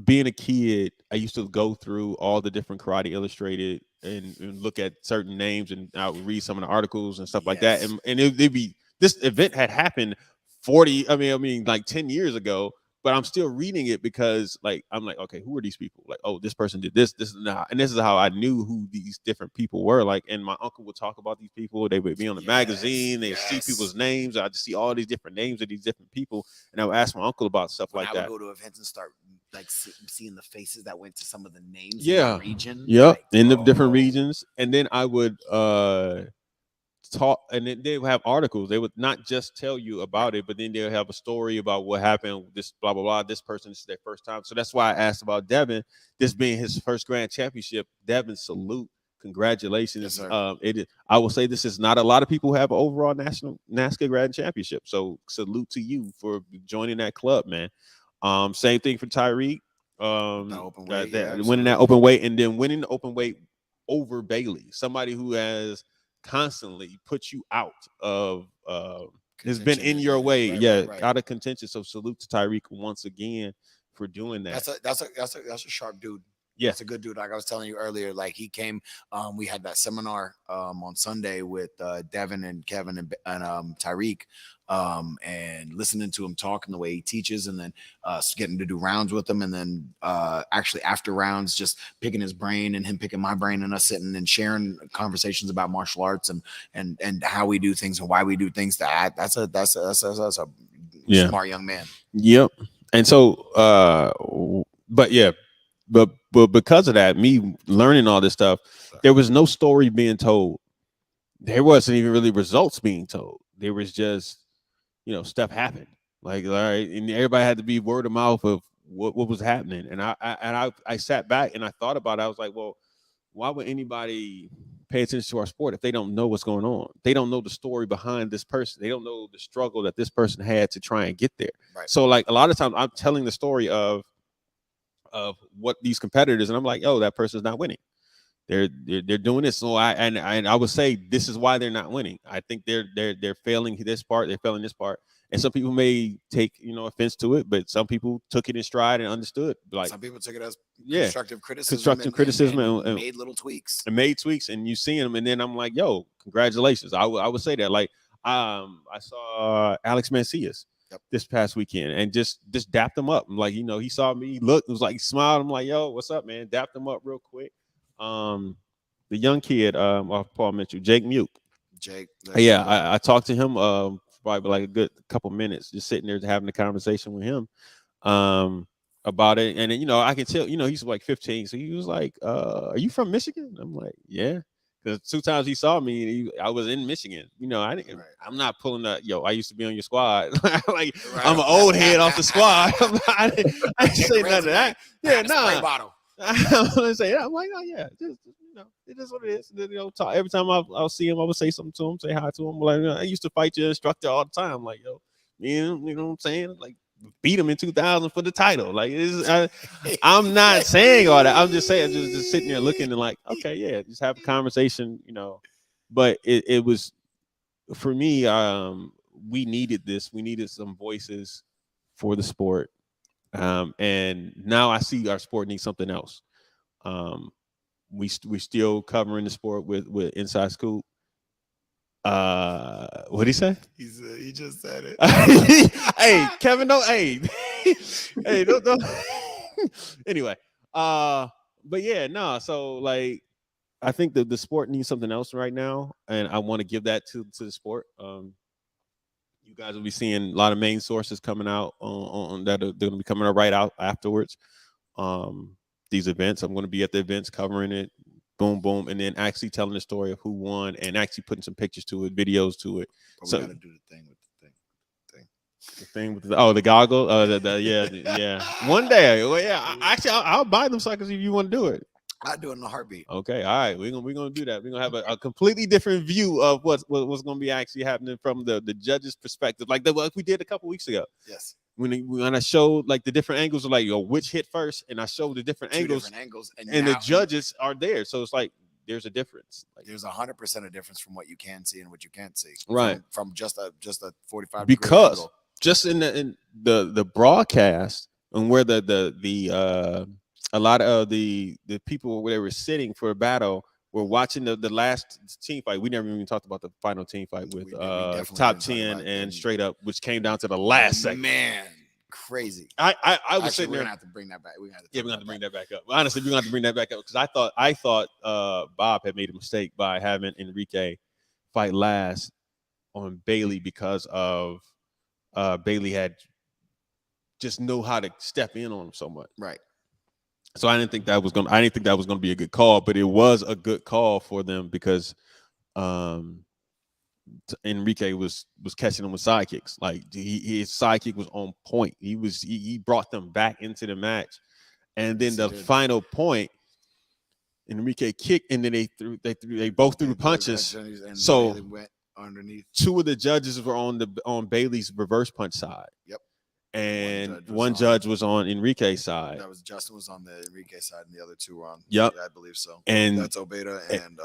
Being a kid, I used to go through all the different Karate Illustrated and look at certain names, and I would read some of the articles and stuff like that. And it'd be this event had happened 40. I mean, like 10 years ago. But I'm still reading it because, like, I'm like, okay, who are these people? Like, oh, this person did this, this is not, and this is how I knew who these different people were. Like, and my uncle would talk about these people. They would be on the magazine. They see people's names. I just see all these different names of these different people, and I would ask my uncle about stuff when like I would that. go to events and start like seeing the faces that went to some of the names Yeah, in the region. yep, Like, in the different regions, and then I would talk, and then they would have articles. They would not just tell you about it, but then they'll have a story about what happened. This blah blah blah. This person, this is their first time. So that's why I asked about Devin. This being his first grand championship. Devin, salute, congratulations. Yes, sir. I will say this is not a lot of people who have an overall national NASCAR grand championship. So salute to you for joining that club, man. Same thing for Tyreek. Open weight, winning that open weight, and then winning the open weight over Bailey, somebody who has constantly put you out of has been in your way, right. Out of contention. So salute to Tyreek once again for doing that. That's a sharp dude. Yeah, it's a good dude. Like I was telling you earlier, like he came. We had that seminar on Sunday with Devin and Kevin and Tyreek, and listening to him talk and the way he teaches, and then getting to do rounds with him, and then actually after rounds, just picking his brain and him picking my brain, and us sitting and sharing conversations about martial arts and how we do things and why we do things. That's a smart young man. Yep. And so, but yeah. But because of that, me learning all this stuff, there was no story being told. There wasn't even really results being told. There was just, stuff happened. Like, all right, and everybody had to be word of mouth of what was happening. And I sat back and I thought about it. I was like, well, why would anybody pay attention to our sport if they don't know what's going on? They don't know the story behind this person. They don't know the struggle that this person had to try and get there. Right. So, like, a lot of times I'm telling the story of what these competitors, and I'm like, oh, that person's not winning. They're doing this. So I would say this is why they're not winning. I think they're failing this part, they're failing this part. And some people may take offense to it, but some people took it in stride and understood. Like some people took it as constructive criticism, and made little tweaks. And you see them, and then I'm like, yo, congratulations. I would say that. Like I saw Alex Mancias this past weekend and just dapped him up. I'm like, he saw me, looked, it was like, he smiled. I'm like, yo, what's up, man? Dapped him up real quick. The young kid, off Paul Mitchell, Jake Mute. Yeah, I talked to him probably like a good couple minutes, just sitting there having a conversation with him about it. And then, I can tell, he's like 15. So he was like, are you from Michigan? I'm like, yeah. Because 2 times he saw me, I was in Michigan. I'm not pulling up. Yo, I used to be on your squad. Like, I'm an old head off the squad. I didn't say none of that. Yeah, nah. I'm gonna say that. I'm like, oh yeah, just it is what it is. And then, talk. Every time I'll see him, I would say something to him, say hi to him. Like, I used to fight your instructor all the time. Like, yo, you know what I'm saying? Like, beat him in 2000 for the title. Like, I'm not saying all that. I'm just saying, just sitting there looking and like, okay, yeah, just have a conversation, But it was for me. We needed this. We needed some voices for the sport. And now I see our sport needs something else. We're still covering the sport with Inside Scoop. What did he say? He just said it. Hey, Kevin, don't. Hey, hey, don't. Anyway, but yeah, no. So like, I think the sport needs something else right now, and I want to give that to the sport. You guys will be seeing a lot of main sources coming out on that. They're going to be coming out right out afterwards. These events, I'm going to be at the events covering it. Boom, boom, and then actually telling the story of who won and actually putting some pictures to it, videos to it. But we got to do the thing with the thing with the goggle. Yeah. One day, well, yeah. I'll buy them suckers if you want to do it. I'll do it in a heartbeat. Okay, all right. We're gonna do that. We're gonna have a completely different view of what's gonna be actually happening from the judge's perspective, like we did a couple weeks ago. Yes. When I showed like the different angles of like, which hit first, and I showed the different angles, and the judges are there, so it's like there's a difference. Like, there's 100% a difference from what you can see and what you can't see. Right. From just a 45 because angle. Just in the broadcast and where the a lot of the people where they were sitting for a battle we're watching the last team fight. We never even talked about the final team fight with definitely Top didn't talk 10 about and it. Straight Up, which came down to the last segment. Man, crazy. I was Actually, sitting we're there. gonna have to bring that back. We're gonna have to Yeah, we're gonna have to bring that back up. Honestly, we're gonna have to bring that back up because I thought Bob had made a mistake by having Enrique fight last on Bailey because of Bailey had just know how to step in on him so much. Right. So I didn't think that was gonna be a good call, but it was a good call for them because Enrique was catching them with sidekicks. Like his sidekick was on point. He brought them back into the match. And then the final point, Enrique kicked, and then they both threw punches. So Bailey went underneath. 2 of the judges were on Bailey's reverse punch side. Yep. And one judge was on Enrique's side. That was Justin was on the Enrique side, and the other 2 were on. Yep. Yeah, I believe so. And that's Obeda and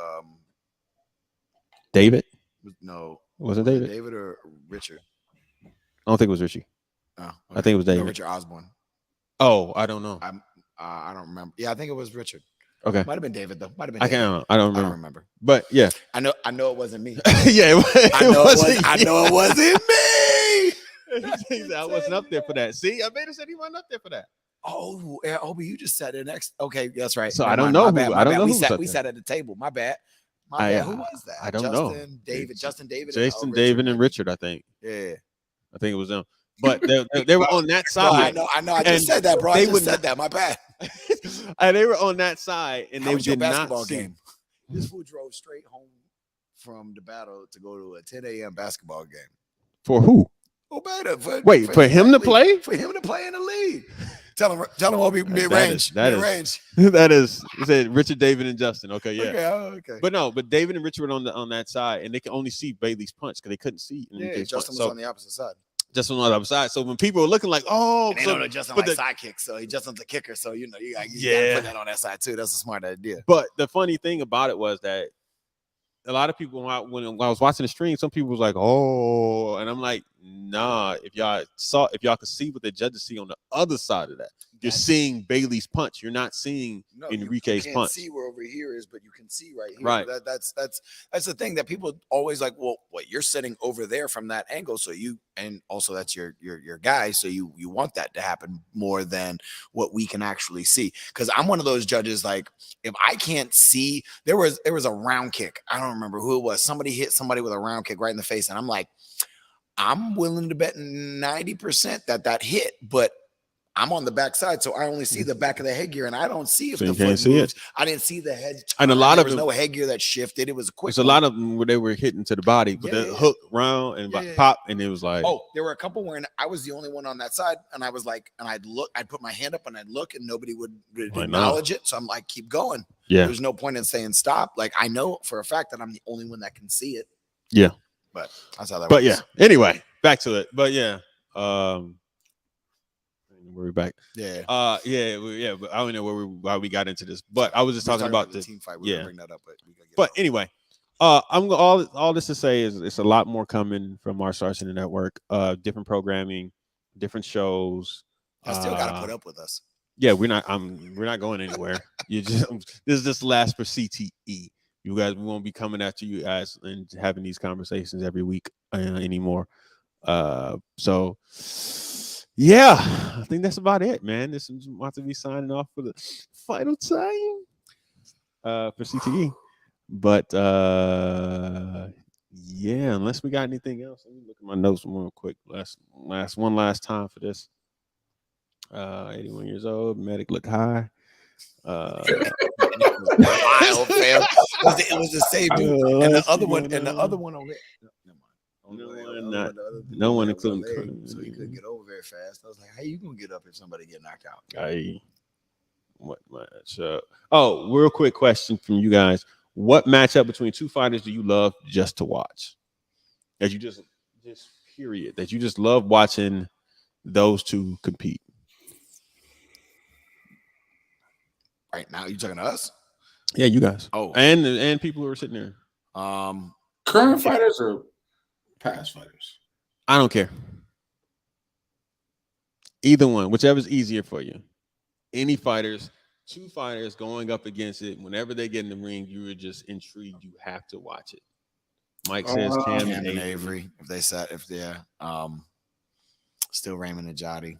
David. No, was it David? David or Richard? I don't think it was Richie. Oh, okay. I think it was David. No, Richard Osborne. Oh, I don't know. I don't remember. Yeah, I think it was Richard. Okay. Might have been David though. Might have been. I don't remember. But yeah. I know it wasn't me. Yeah, I know it wasn't me. He said I wasn't up there for that. See, Obeda said he wasn't up there for that. Oh, Obi, you just sat there next. Okay, that's right. So I don't know who. I don't know who we sat at the table. My bad. My bad. Who was that? I don't know. Justin, David, Jason, David, and Richard. I think. Yeah, I think it was them. But they were on that side. No, I know. I just said that, bro. I just said that. My bad. And they were on that side, and they did not game. This fool drove straight home from the battle to go to a 10 a.m. basketball game. For who? Obeda. For him to play? For him to play in the league. Tell him Obi mid-range. Mid-range. That is. He said Richard, David, and Justin. Okay, yeah. Okay. But David and Richard were on that side, and they could only see Bailey's punch because they couldn't see. Yeah, Justin was on the opposite side. Justin was on the other side. So when people were looking like, oh, they don't know Justin like sidekick, so Justin's a kicker. So you gotta put that on that side too. That's a smart idea. But the funny thing about it was that a lot of people when I was watching the stream, some people was like, oh, and I'm like, nah. If y'all could see what the judges see on the other side of that, you're seeing Bailey's punch. You're not seeing Enrique's you can't punch. See where over here is, but you can see right here. Right. That's the thing that people always like. Well, what you're sitting over there from that angle, so and also that's your guy, so you want that to happen more than what we can actually see. Because I'm one of those judges. Like if I can't see, there was a round kick. I don't remember who it was. Somebody hit somebody with a round kick right in the face, and I'm like, I'm willing to bet 90% that hit, but I'm on the backside, so I only see the back of the headgear, and I don't see if the foot moves. I didn't see the head. And a lot of there was no headgear that shifted. It was a quick. There's a lot of them where they were hitting to the body, but the hook round and pop, and it was like. Oh, there were a couple where I was the only one on that side, and I was like, and I'd put my hand up, and I'd look, and nobody would acknowledge it. So I'm like, keep going. Yeah. There's no point in saying stop. Like I know for a fact that I'm the only one that can see it. Yeah. But that's how that. But works. Yeah. Anyway, back to it. But yeah. We're back. Yeah. But I don't know why we got into this. But I was just talking about the team fight. We're bring that up, but anyway, I'm all this to say is it's a lot more coming from Martial Arts Center Network. Different programming, different shows. I still gotta put up with us. Yeah, we're not going anywhere. This is just last for CTE. You guys, we won't be coming after you guys and having these conversations every week anymore. So yeah, I think that's about it, man. This is about to be signing off for the final time for CTE. But yeah, unless we got anything else, let me look at my notes real quick. Last time for this. 81 years old, medic look high. Wild, fam. It was the same dude, and the other one over there. No one including. So he couldn't get over very fast. I was like, "How you gonna get up if somebody get knocked out?" What matchup? Oh, real quick question from you guys: what matchup between two fighters do you love just to watch? That you just period. That you just love watching those two compete. Right now, you talking to us? Yeah, you guys. Oh, and people who are sitting there. Current fighters or past fighters? I don't care. Either one, whichever's easier for you. Any fighters two fighters going up against it. Whenever they get in the ring, you were just intrigued. You have to watch it. Mike says Cam Cam and and Avery. Avery. If they said if they're still Raymond and Jotty.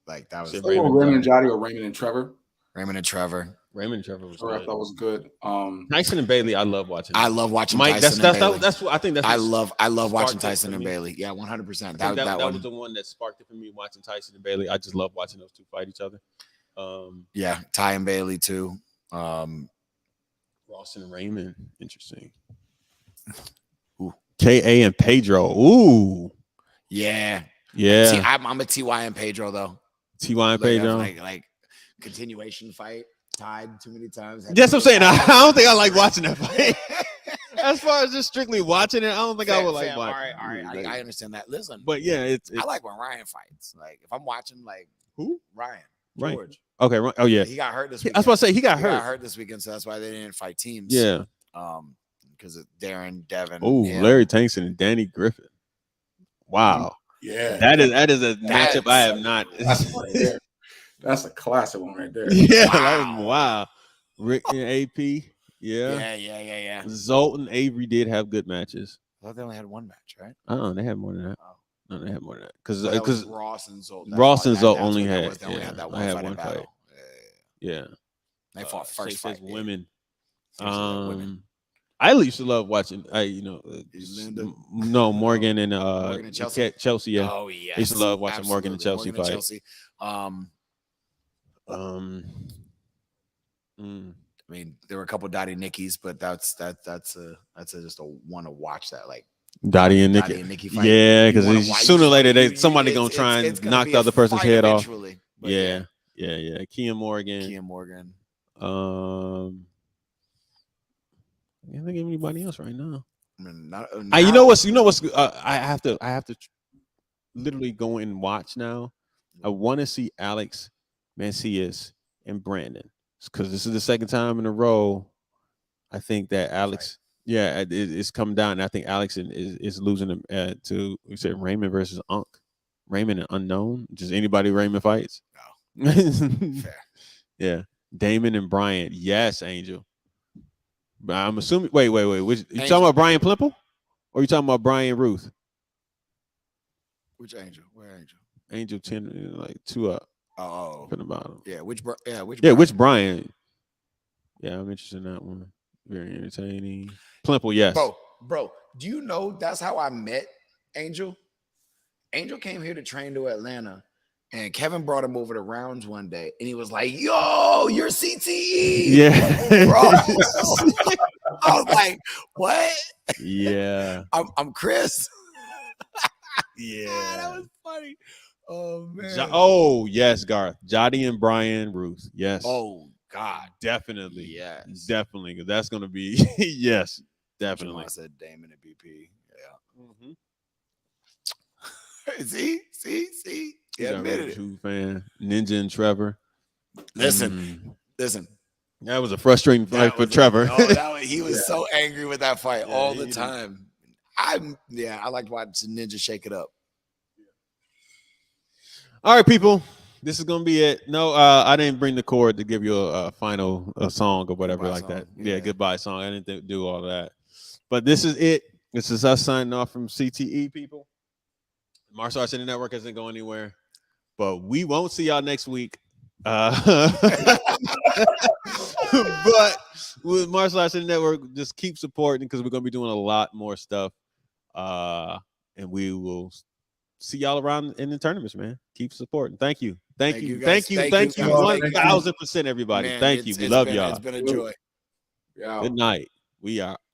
Like that was Said Raymond and Jotty or Raymond and Trevor. Raymond and Trevor. Raymond and Trevor was Trevor, I good. thought was good. Tyson and Bailey, I love watching. I love watching Mike, Tyson and Bailey. That's what I think. That's I love watching sparked it Tyson for and me. Bailey. Yeah, 100%. That That was the one that sparked it for me watching Tyson and Bailey. I just love watching those two fight each other. Yeah, Ty and Bailey too. Ross and Raymond, interesting. Ooh. K.A. and Pedro. Ooh. Yeah. Yeah. I'm a T.Y. and Pedro though. T.Y. and Pedro. Like continuation fight tied too many times. That's what I'm saying. I don't think I like watching that fight. As far as just strictly watching it, I don't think I would like watching. All right. I understand that. Listen, but yeah, it's I like when Ryan fights. Like if I'm watching, like who? Ryan Right. George. Okay. Right. Oh yeah. He got hurt this I weekend. was about to say he got hurt. Got hurt this weekend, so that's why they didn't fight teams. Yeah. Because of Darren, Devin. Oh, Larry Tankson and Danny Griffin. Wow. Yeah. That is a matchup I have not. That's a classic one right there. Yeah. Wow. That was, wow. Rick and AP. Yeah. Yeah. Zolt and Avery did have good matches. I thought they only had one match, right? They had more than that. Oh. No, they had more than that. So that was Because Ross and Zolt. Ross and Zolt that's only what that had. was. They only had that I had one one battle. fight. Yeah. They fought Shay first says fight. women. Women. I used to love watching. Linda? No, Morgan and Morgan and Chelsea? Chelsea. Yeah. Oh yes. I used to love watching Morgan and Chelsea Morgan and fight. Chelsea. I mean, there were a couple Dottie Nickies, but that's just a one to watch that like Dottie and Dottie Nikki. and Nikki fight. Yeah, You wanna because watch- sooner or later somebody it's- gonna try it's and gonna knock be the a other person's fight head off. eventually, but Yeah. Kia Morgan. I can't think of anybody else right now. I mean, You know what's I have to literally go and watch now. I want to see Alex Mancias and Brandon because this is the second time in a row. I think that Alex, it's come down. And I think Alex is losing to we said Raymond versus Unk. Raymond and Unknown. Just anybody Raymond fights. No. Fair. Yeah. Damon and Bryant. Yes, Angel. But I'm assuming. Wait. Which, you talking about Brian Plimple, or you talking about Brian Ruth? Which Angel? Where Angel? Angel 10, like 2 up. Oh, From the bottom. yeah. Which Brian? Yeah, I'm interested in that one. Very entertaining. Plimple, yes. Bro. Do you know that's how I met Angel? Angel came here to train to Atlanta, and Kevin brought him over to Rounds one day, and he was like, "Yo, you're CTE." Yeah, bro. I was like, "What?" Yeah, I'm Chris. Yeah, that was funny. Oh man. Oh yes, Garth, Jotty and Brian Ruth. Yes. Oh God, definitely. Yes, definitely. Because that's gonna be yes, definitely. I said Damon and BP. Yeah. Mm-hmm. See. Yeah, admitted it. True fan. Ninja and Trevor. Listen. That was a frustrating fight for Trevor. He was so angry with that fight all the time. I like watching Ninja shake it up. All right, people. This is gonna be it. No, I didn't bring the chord to give you a final song or whatever Goodbye like song. that. Yeah, goodbye song. I didn't do all that. But this is it. This is us signing off from CTE, people. Martial Arts Center Network hasn't go anywhere, but we won't see y'all next week. But with Martial Arts Center Network, just keep supporting because we're gonna be doing a lot more stuff. And we will see y'all around in the tournaments, man. Keep supporting. Thank you. Thank you. guys. Thank you. Thank you. 1000%, everybody. Man, Thank you. We it's love been, y'all. It's been a joy. Yeah. Good night. We are